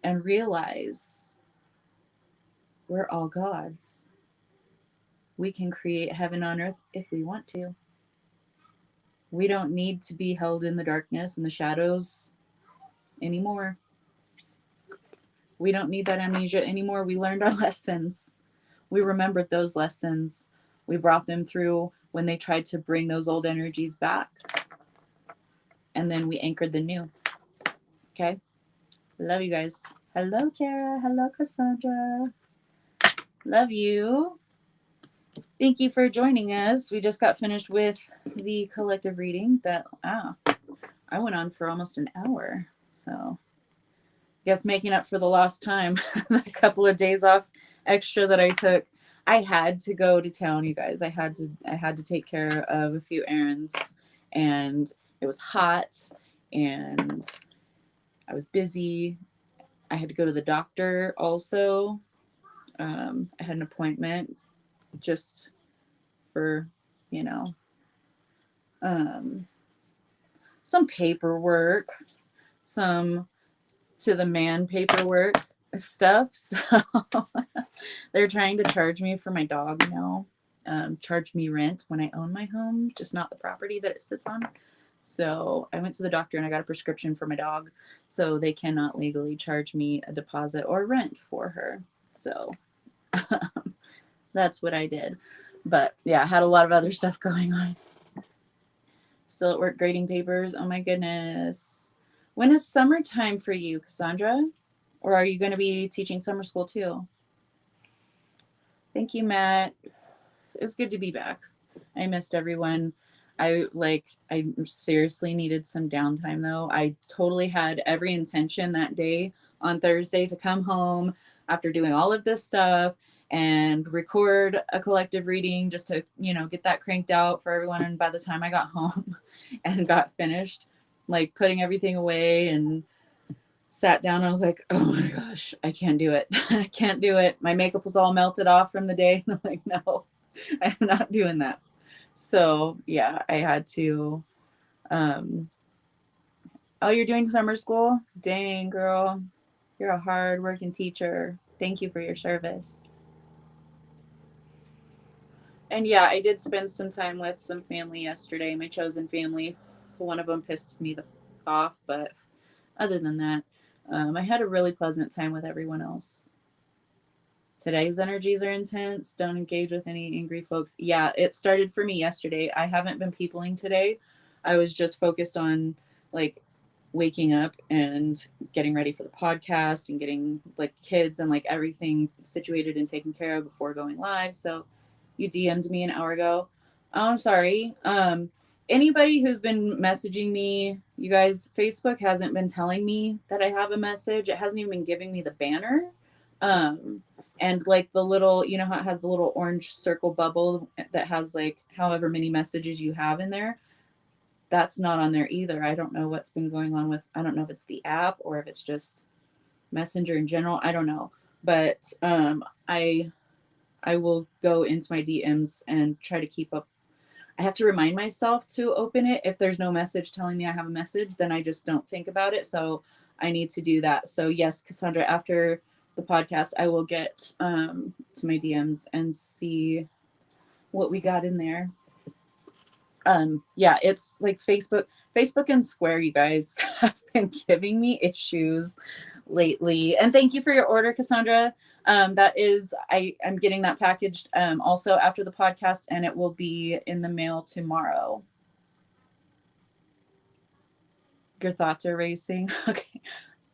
and realize we're all gods. We can create heaven on earth if we want to. We don't need to be held in the darkness and the shadows anymore. We don't need that amnesia anymore. We learned our lessons. We remembered those lessons. We brought them through when they tried to bring those old energies back. And then we anchored the new. Okay? Love you guys. Hello, Kara. Hello, Cassandra. Love you. Thank you for joining us. We just got finished with the collective reading that, I went on for almost an hour. So, guess making up for the lost time, the couple of days off extra that I took. I had to go to town, you guys. I had to take care of a few errands, and it was hot, and I was busy. I had to go to the doctor also. I had an appointment just for, you know, some paperwork, some to the man paperwork stuff. So they're trying to charge me for my dog, charge me rent when I own my home, just not the property that it sits on. So I went to the doctor and I got a prescription for my dog. So they cannot legally charge me a deposit or rent for her. So that's what I did. But yeah, I had a lot of other stuff going on. Still at work grading papers. Oh my goodness. When is summertime for you, Cassandra? Or are you going to be teaching summer school too? Thank you, Matt. It's good to be back. I missed everyone. I seriously needed some downtime though. I totally had every intention that day on Thursday to come home after doing all of this stuff and record a collective reading just to, get that cranked out for everyone. And by the time I got home and got finished, like putting everything away and sat down, I was like, oh my gosh, I can't do it. I can't do it. My makeup was all melted off from the day. I'm like, no, I'm not doing that. So yeah, I had to. Oh, you're doing summer school? Dang, girl, you're a hard-working teacher. Thank you for your service. And yeah, I did spend some time with some family yesterday. My chosen family. One of them pissed me the off, but other than that, I had a really pleasant time with everyone else. Today's energies are intense. Don't engage with any angry folks. Yeah, it started for me yesterday. I haven't been peopling today. I was just focused on like waking up and getting ready for the podcast and getting like kids and like everything situated and taken care of before going live. So you DM'd me an hour ago. Oh, I'm sorry. Anybody who's been messaging me, you guys, Facebook hasn't been telling me that I have a message. It hasn't even been giving me the banner. And like the little, how it has the little orange circle bubble that has like however many messages you have in there. That's not on there either. I don't know what's been going on with, I don't know if it's the app or if it's just Messenger in general. I don't know. But I will go into my DMs and try to keep up. I have to remind myself to open it. If there's no message telling me I have a message, then I just don't think about it. So I need to do that. So yes, Cassandra, after the podcast, I will get to my DMs and see what we got in there. Yeah, it's like Facebook and Square, you guys have been giving me issues lately. And thank you for your order, Cassandra. That is, I'm getting that packaged also after the podcast, and it will be in the mail tomorrow. Your thoughts are racing. Okay.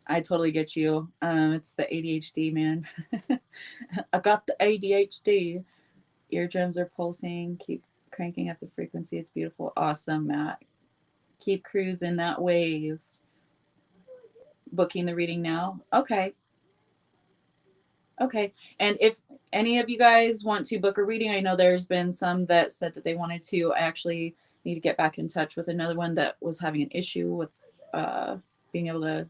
I totally get you. It's the ADHD, man. I got the ADHD. Eardrums are pulsing. Keep cranking up the frequency. It's beautiful. Awesome, Matt. Keep cruising that wave. Booking the reading now. Okay. Okay. And if any of you guys want to book a reading, I know there's been some that said that they wanted to. I actually need to get back in touch with another one that was having an issue with being able to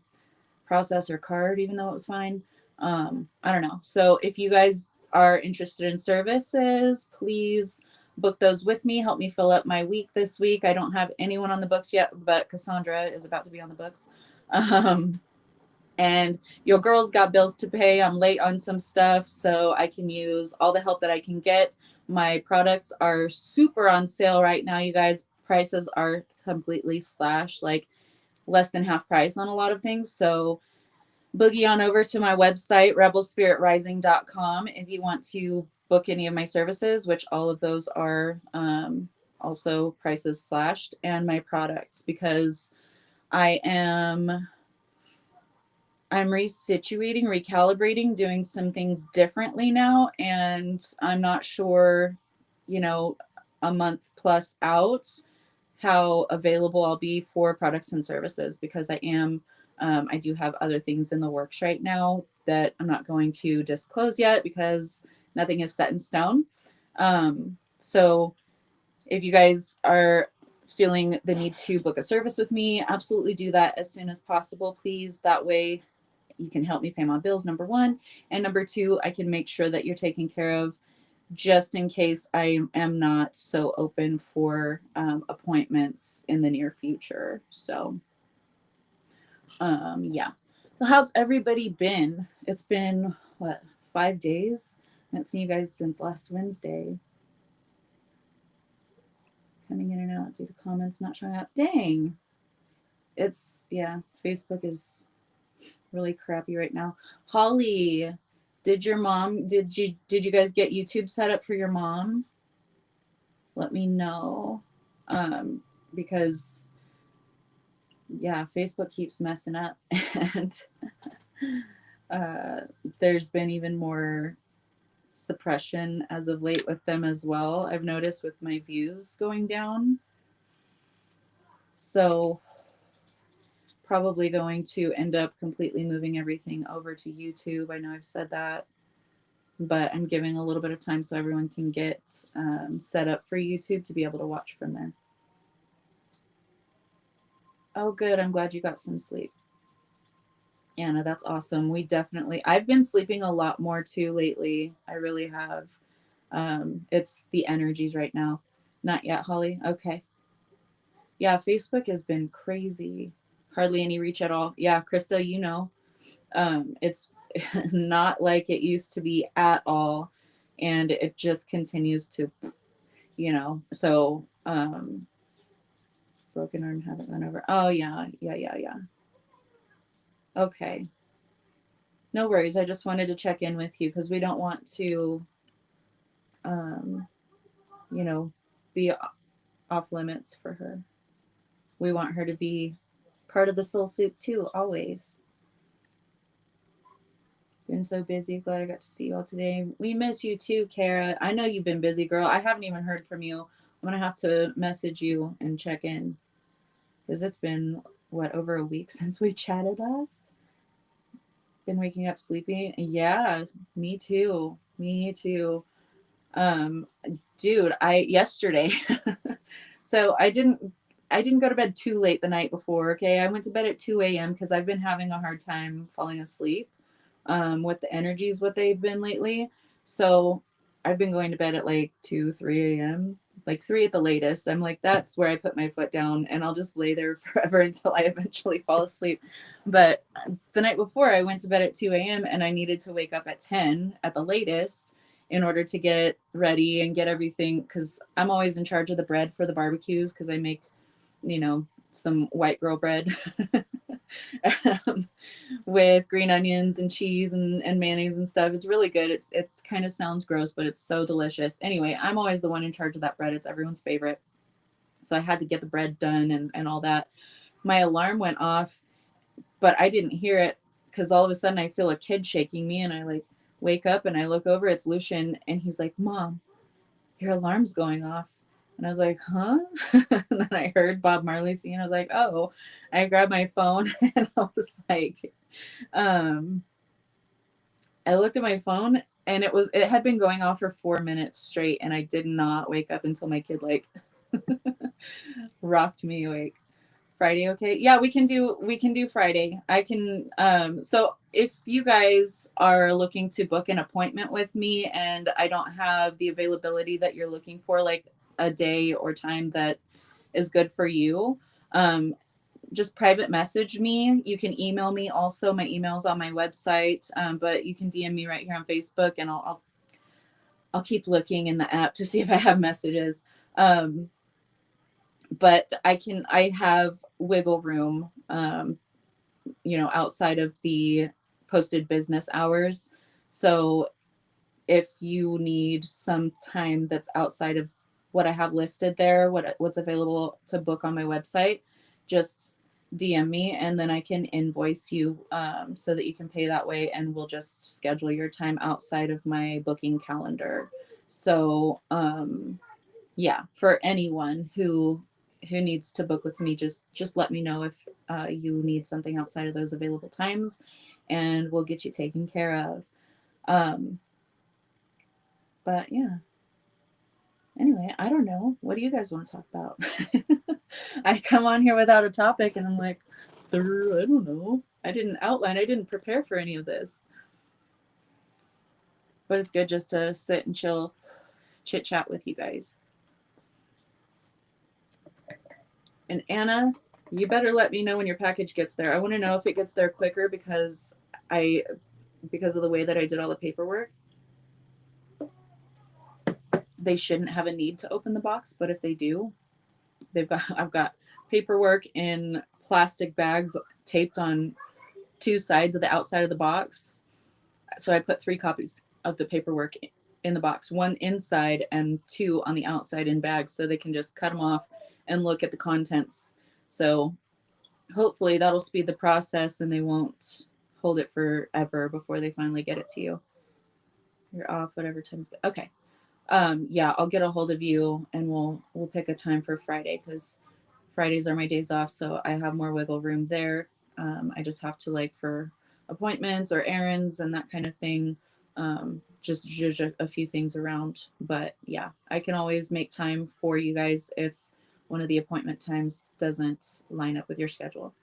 process her card, even though it was fine. I don't know. So if you guys are interested in services, please book those with me. Help me fill up my week this week. I don't have anyone on the books yet, but Cassandra is about to be on the books. And your girl's got bills to pay. I'm late on some stuff, so I can use all the help that I can get. My products are super on sale right now, you guys. Prices are completely slashed, like less than half price on a lot of things. So boogie on over to my website, rebelspiritrising.com, if you want to book any of my services, which all of those are also prices slashed, and my products, because I'm resituating, recalibrating, doing some things differently now. And I'm not sure, a month plus out, how available I'll be for products and services, because I do have other things in the works right now that I'm not going to disclose yet because nothing is set in stone. So if you guys are feeling the need to book a service with me, absolutely do that as soon as possible, please. That way you can help me pay my bills, number one. And number two, I can make sure that you're taken care of just in case I am not so open for appointments in the near future. So, yeah. So how's everybody been? It's been, what, 5 days? I haven't seen you guys since last Wednesday. Coming in and out due to comments not showing up. Dang. Yeah, Facebook is really crappy right now. Holly, did you guys get YouTube set up for your mom? Let me know. Because yeah, Facebook keeps messing up and there's been even more suppression as of late with them as well. I've noticed with my views going down. So probably going to end up completely moving everything over to YouTube. I know I've said that, but I'm giving a little bit of time so everyone can get set up for YouTube to be able to watch from there. Oh, good. I'm glad you got some sleep. Anna, that's awesome. I've been sleeping a lot more too lately. I really have. It's the energies right now. Not yet, Holly. Okay. Yeah, Facebook has been crazy. Hardly any reach at all. Yeah, Krista, it's not like it used to be at all. And it just continues to, so broken arm, haven't run over. Oh, yeah. Okay. No worries. I just wanted to check in with you because we don't want to, um, be off limits for her. We want her to be part of the soul soup too, always. Been so busy. Glad I got to see you all today. We miss you too, Kara. I know you've been busy, girl. I haven't even heard from you. I'm going to have to message you and check in because it's been, over a week since we chatted last? Been waking up sleepy. Yeah, me too. Dude, yesterday, so I didn't go to bed too late the night before. Okay. I went to bed at 2 a.m. because I've been having a hard time falling asleep. With the energies, what they've been lately. So I've been going to bed at like 2, 3 a.m., like 3 at the latest. I'm like, that's where I put my foot down and I'll just lay there forever until I eventually fall asleep. But the night before I went to bed at 2 a.m. and I needed to wake up at 10 at the latest in order to get ready and get everything. Cause I'm always in charge of the bread for the barbecues. Cause I make, some white girl bread. With green onions and cheese and mayonnaise and stuff. It's really good. It's kind of sounds gross, but it's so delicious. Anyway, I'm always the one in charge of that bread. It's everyone's favorite. So I had to get the bread done and all that. My alarm went off, but I didn't hear it because all of a sudden I feel a kid shaking me and I like wake up and I look over, it's Lucian and he's like, Mom, your alarm's going off. And I was like, huh? And then I heard Bob Marley sing and I was like, oh. I grabbed my phone and I was like, I looked at my phone and it had been going off for 4 minutes straight and I did not wake up until my kid like rocked me awake. Friday, okay? Yeah, we can do Friday. I can so if you guys are looking to book an appointment with me and I don't have the availability that you're looking for, like a day or time that is good for you, just private message me. You can email me also. My email's on my website, but you can DM me right here on Facebook and I'll keep looking in the app to see if I have messages. But I have wiggle room, outside of the posted business hours. So if you need some time that's outside of what I have listed there, what's available to book on my website, just DM me and then I can invoice you so that you can pay that way and we'll just schedule your time outside of my booking calendar. So yeah, for anyone who needs to book with me, just let me know if you need something outside of those available times and we'll get you taken care of. But yeah. Anyway, I don't know. What do you guys want to talk about? I come on here without a topic and I'm like, I don't know. I didn't outline. I didn't prepare for any of this. But it's good just to sit and chill, chit chat with you guys. And Anna, you better let me know when your package gets there. I want to know if it gets there quicker because of the way that I did all the paperwork. They shouldn't have a need to open the box, but if they do, I've got paperwork in plastic bags taped on two sides of the outside of the box. So I put 3 copies of the paperwork in the box, one inside and 2 on the outside in bags, so they can just cut them off and look at the contents. So hopefully that'll speed the process and they won't hold it forever before they finally get it to you. You're off whatever time's good. Okay. Yeah, I'll get a hold of you and we'll pick a time for Friday, because Fridays are my days off, so I have more wiggle room there. I just have to, like, for appointments or errands and that kind of thing, just judge a few things around. But yeah, I can always make time for you guys if one of the appointment times doesn't line up with your schedule.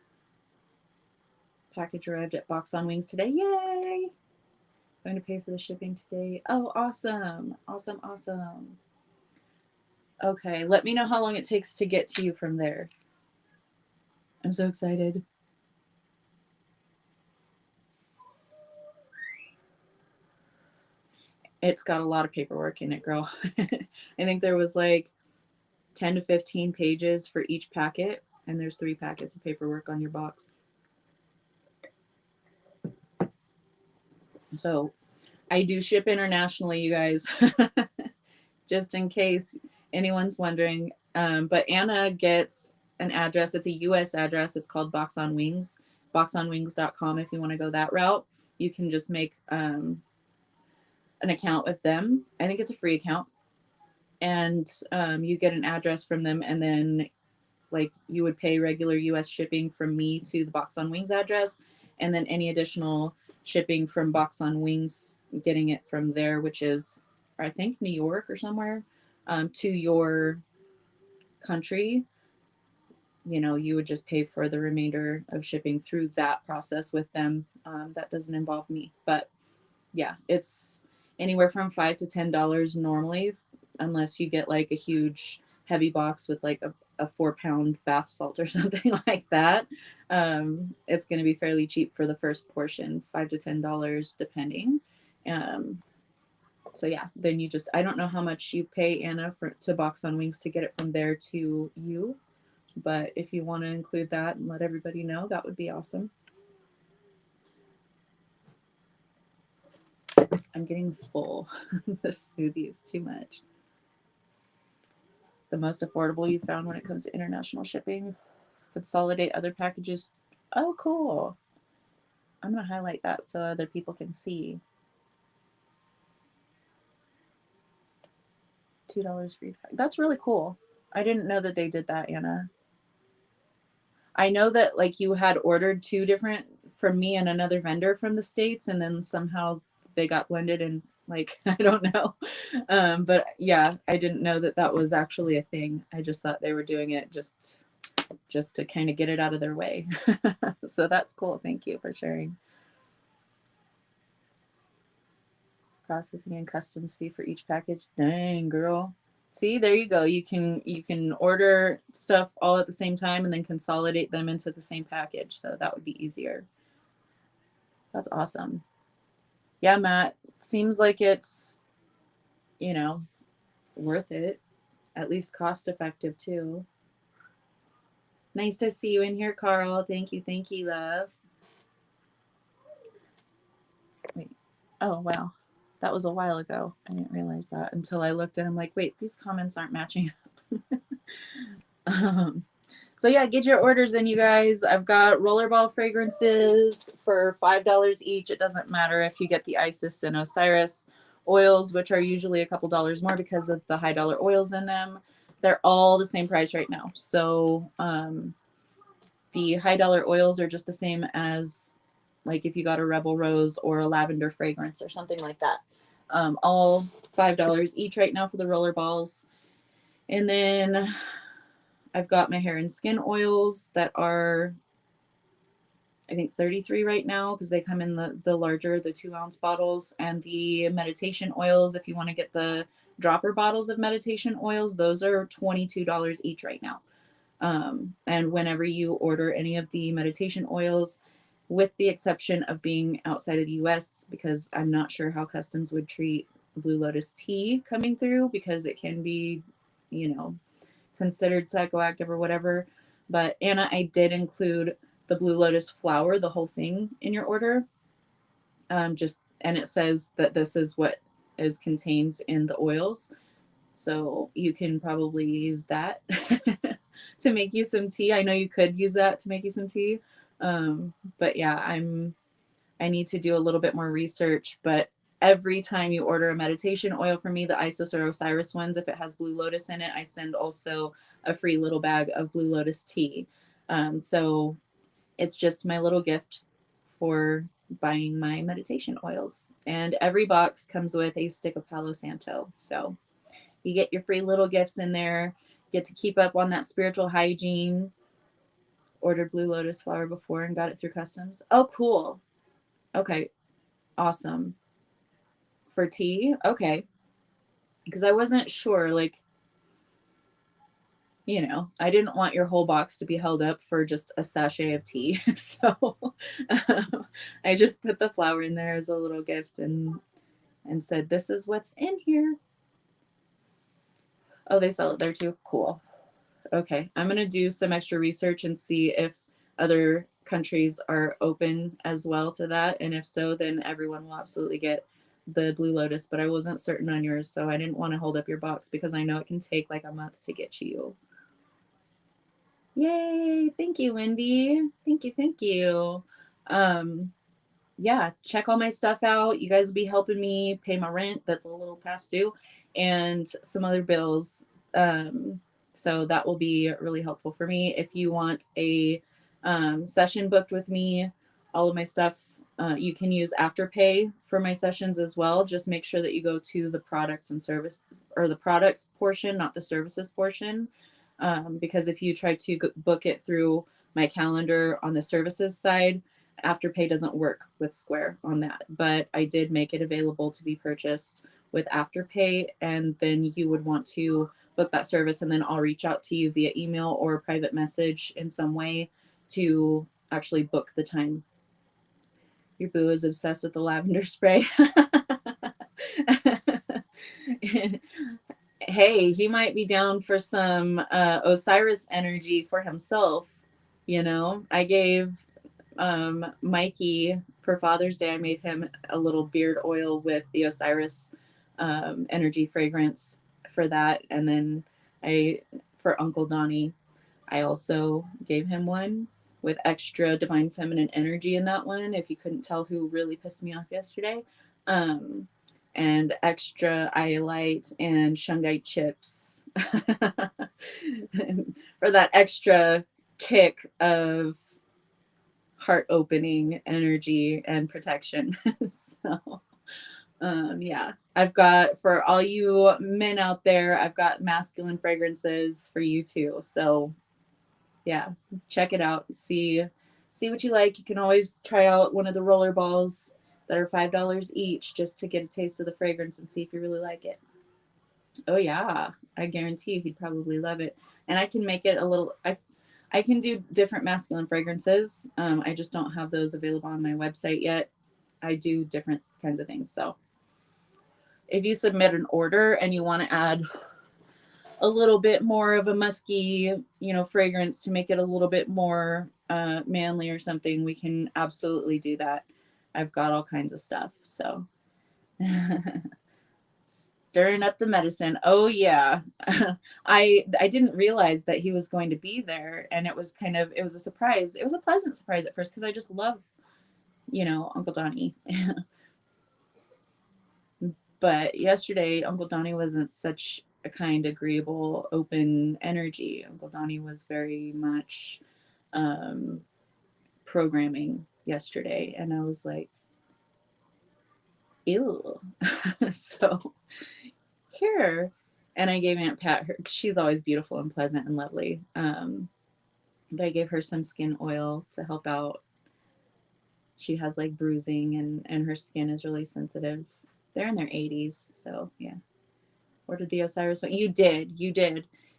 Package arrived at Box on Wings today. Yay! Going to pay for the shipping today. Oh, awesome. Awesome, awesome. Okay, let me know how long it takes to get to you from there. I'm so excited. It's got a lot of paperwork in it, girl. I think there was like 10 to 15 pages for each packet, and there's 3 packets of paperwork on your box. So I do ship internationally, you guys, just in case anyone's wondering. But Anna gets an address. It's a US address. It's called Box on Wings, boxonwings.com. If you want to go that route, you can just make an account with them. I think it's a free account. And you get an address from them, and then, like, you would pay regular US shipping from me to the Box on Wings address, and then any additional shipping from Box on Wings, getting it from there, which is, I think, New York or somewhere, to your country. You would just pay for the remainder of shipping through that process with them. That doesn't involve me. But yeah, it's anywhere from $5 to $10 normally, unless you get like a huge heavy box with like a 4-pound bath salt or something like that. It's going to be fairly cheap for the first portion, $5 to $10 depending. So yeah, then I don't know how much you pay, Anna, to Box on Wings to get it from there to you, but if you want to include that and let everybody know, that would be awesome. I'm getting full. The smoothie is too much. The most affordable you found when it comes to international shipping? Consolidate other packages. Oh, cool. I'm going to highlight that so other people can see. $2 free. That's really cool. I didn't know that they did that, Anna. I know that, like, you had ordered 2 different from me and another vendor from the States, and then somehow they got blended, and, like, I don't know. But yeah, I didn't know that that was actually a thing. I just thought they were doing it just to kind of get it out of their way. So that's cool. Thank you for sharing. Processing and customs fee for each package. Dang, girl. See, there you go. You can order stuff all at the same time and then consolidate them into the same package. So that would be easier. That's awesome. Yeah, Matt, seems like it's, worth it. At least cost effective too. Nice to see you in here, Carl. Thank you, love. Wait. Oh, wow. That was a while ago. I didn't realize that until I looked and I'm like, wait, these comments aren't matching up. So yeah, get your orders in, you guys. I've got rollerball fragrances for $5 each. It doesn't matter if you get the Isis and Osiris oils, which are usually a couple dollars more because of the high dollar oils in them. They're all the same price right now. So the high dollar oils are just the same as, like, if you got a Rebel Rose or a lavender fragrance or something like that. All $5 each right now for the roller balls. And then I've got my hair and skin oils that are, I think, 33 right now, because they come in the larger, the 2-ounce bottles. And the meditation oils, if you want to get the dropper bottles of meditation oils, those are $22 each right now. And whenever you order any of the meditation oils, with the exception of being outside of the US, because I'm not sure how customs would treat Blue Lotus tea coming through, because it can be, considered psychoactive or whatever. But Anna, I did include the Blue Lotus flower, the whole thing in your order. Just and it says that this is what is contained in the oils. So you can probably use that to make you some tea. I know you could use that to make you some tea. But yeah, I need to do a little bit more research, but every time you order a meditation oil from me, the Isis or Osiris ones, if it has Blue Lotus in it, I send also a free little bag of Blue Lotus tea. So it's just my little gift for buying my meditation oils. And every box comes with a stick of Palo Santo. So you get your free little gifts in there, get to keep up on that spiritual hygiene. Ordered Blue Lotus flower before and got it through customs. Oh, cool. Okay, awesome. For tea? Okay. Because I wasn't sure, like, I didn't want your whole box to be held up for just a sachet of tea. So I just put the flower in there as a little gift and said, this is what's in here. Oh, they sell it there too? Cool. Okay. I'm going to do some extra research and see if other countries are open as well to that. And if so, then everyone will absolutely get the Blue Lotus, but I wasn't certain on yours, so I didn't want to hold up your box because I know it can take like a month to get to you. Yay! Thank you, Wendy. Thank you, thank you. Yeah, check all my stuff out. You guys will be helping me pay my rent that's a little past due and some other bills. So that will be really helpful for me. If you want a session booked with me, all of my stuff, you can use Afterpay for my sessions as well. Just make sure that you go to the products and services, or the products portion, not the services portion. Because if you try to book it through my calendar on the services side, Afterpay doesn't work with Square on that. But I did make it available to be purchased with Afterpay, and then you would want to book that service, and then I'll reach out to you via email or private message in some way to actually book the time. Your boo is obsessed with the lavender spray. Hey, he might be down for some Osiris energy for himself. I gave Mikey for Father's Day, I made him a little beard oil with the Osiris energy fragrance for that. And then for Uncle Donnie, I also gave him one with extra divine feminine energy in that one. If you couldn't tell who really pissed me off yesterday. And extra iolite and shungite chips for that extra kick of heart opening energy and protection. So yeah, I've got, for all you men out there, I've got masculine fragrances for you too. So yeah, check it out. See what you like. You can always try out one of the roller balls that are $5 each just to get a taste of the fragrance and see if you really like it. Oh yeah, I guarantee you he'd probably love it. And I can make it a little, I can do different masculine fragrances. I just don't have those available on my website yet. I do different kinds of things. So if you submit an order and you want to add a little bit more of a musky, fragrance to make it a little bit more manly or something, we can absolutely do that. I've got all kinds of stuff. So stirring up the medicine. Oh yeah. I didn't realize that he was going to be there, and it was a surprise. It was a pleasant surprise at first because I just love, Uncle Donnie. But yesterday, Uncle Donnie wasn't such a kind, agreeable, open energy. Uncle Donnie was very much programming yesterday, and I was like, ew. So here, and I gave Aunt Pat she's always beautiful and pleasant and lovely. But I gave her some skin oil to help out. She has like bruising, and her skin is really sensitive. They're in their 80s, so yeah. Ordered the Osiris one. You did.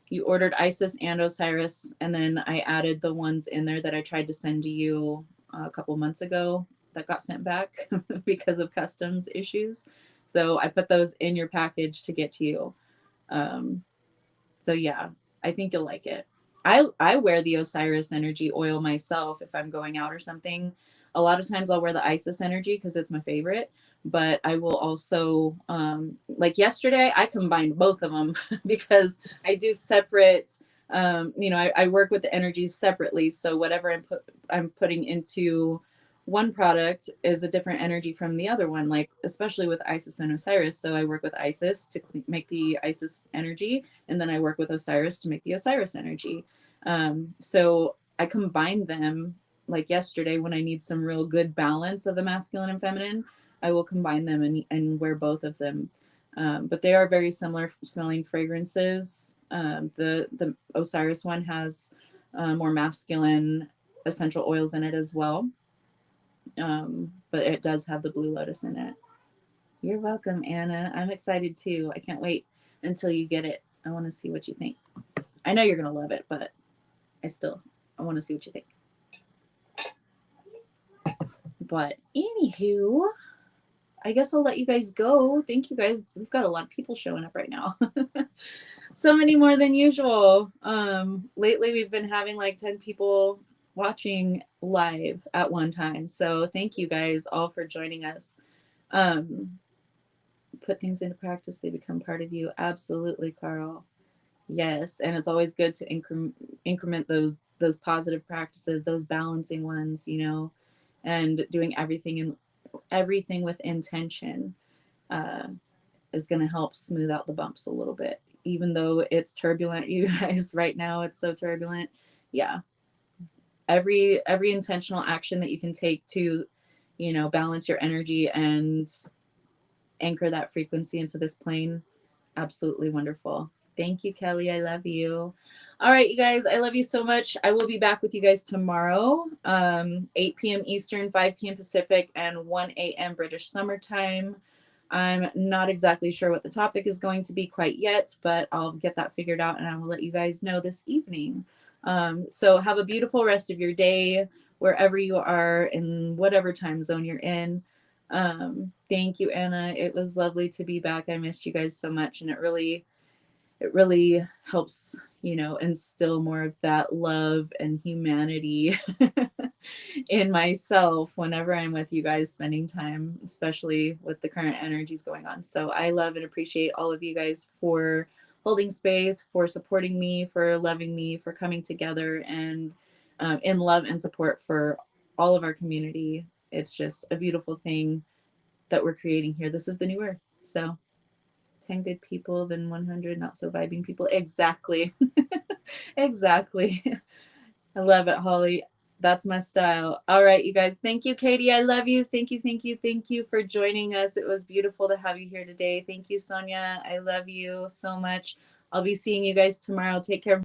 You ordered Isis and Osiris, and then I added the ones in there that I tried to send to you a couple months ago that got sent back because of customs issues. So I put those in your package to get to you. So yeah, I think you'll like it. I wear the Osiris energy oil myself if I'm going out or something. A lot of times I'll wear the Isis energy because it's my favorite, but I will also, like yesterday, I combined both of them because I do separate. I work with the energies separately. So whatever I'm putting into one product is a different energy from the other one, like especially with Isis and Osiris. So I work with Isis to make the Isis energy, and then I work with Osiris to make the Osiris energy. So I combine them like yesterday when I need some real good balance of the masculine and feminine. I will combine them and wear both of them. But they are very similar smelling fragrances. The Osiris one has more masculine essential oils in it as well. But it does have the blue lotus in it. You're welcome, Anna. I'm excited too. I can't wait until you get it. I want to see what you think. I know you're going to love it, but I want to see what you think. But anywho, I guess I'll let you guys go. Thank you guys. We've got a lot of people showing up right now. So many more than usual. Lately we've been having like 10 people watching live at one time. So thank you guys all for joining us. Put things into practice, they become part of you. Absolutely, Carl. Yes, and it's always good to increment those positive practices, those balancing ones, and doing everything with intention is going to help smooth out the bumps a little bit. Even though it's turbulent, you guys, right now it's so turbulent. Yeah, every intentional action that you can take to, balance your energy and anchor that frequency into this plane, absolutely wonderful. Thank you, Kelly. I love you. All right, you guys, I love you so much. I will be back with you guys tomorrow, 8 p.m. Eastern, 5 p.m. Pacific, and 1 a.m. British summertime. I'm not exactly sure what the topic is going to be quite yet, but I'll get that figured out and I will let you guys know this evening. So have a beautiful rest of your day, wherever you are, in whatever time zone you're in. Thank you, Anna. It was lovely to be back. I missed you guys so much, and it really helps, instill more of that love and humanity in myself whenever I'm with you guys spending time, especially with the current energies going on. So I love and appreciate all of you guys for holding space, for supporting me, for loving me, for coming together and in love and support for all of our community. It's just a beautiful thing that we're creating here. This is the new earth. So 10 good people than 100 not so vibing people. Exactly. Exactly. I love it, Holly. That's my style. All right, you guys. Thank you, Katie. I love you. Thank you, thank you, thank you for joining us. It was beautiful to have you here today. Thank you, Sonia. I love you so much. I'll be seeing you guys tomorrow. Take care.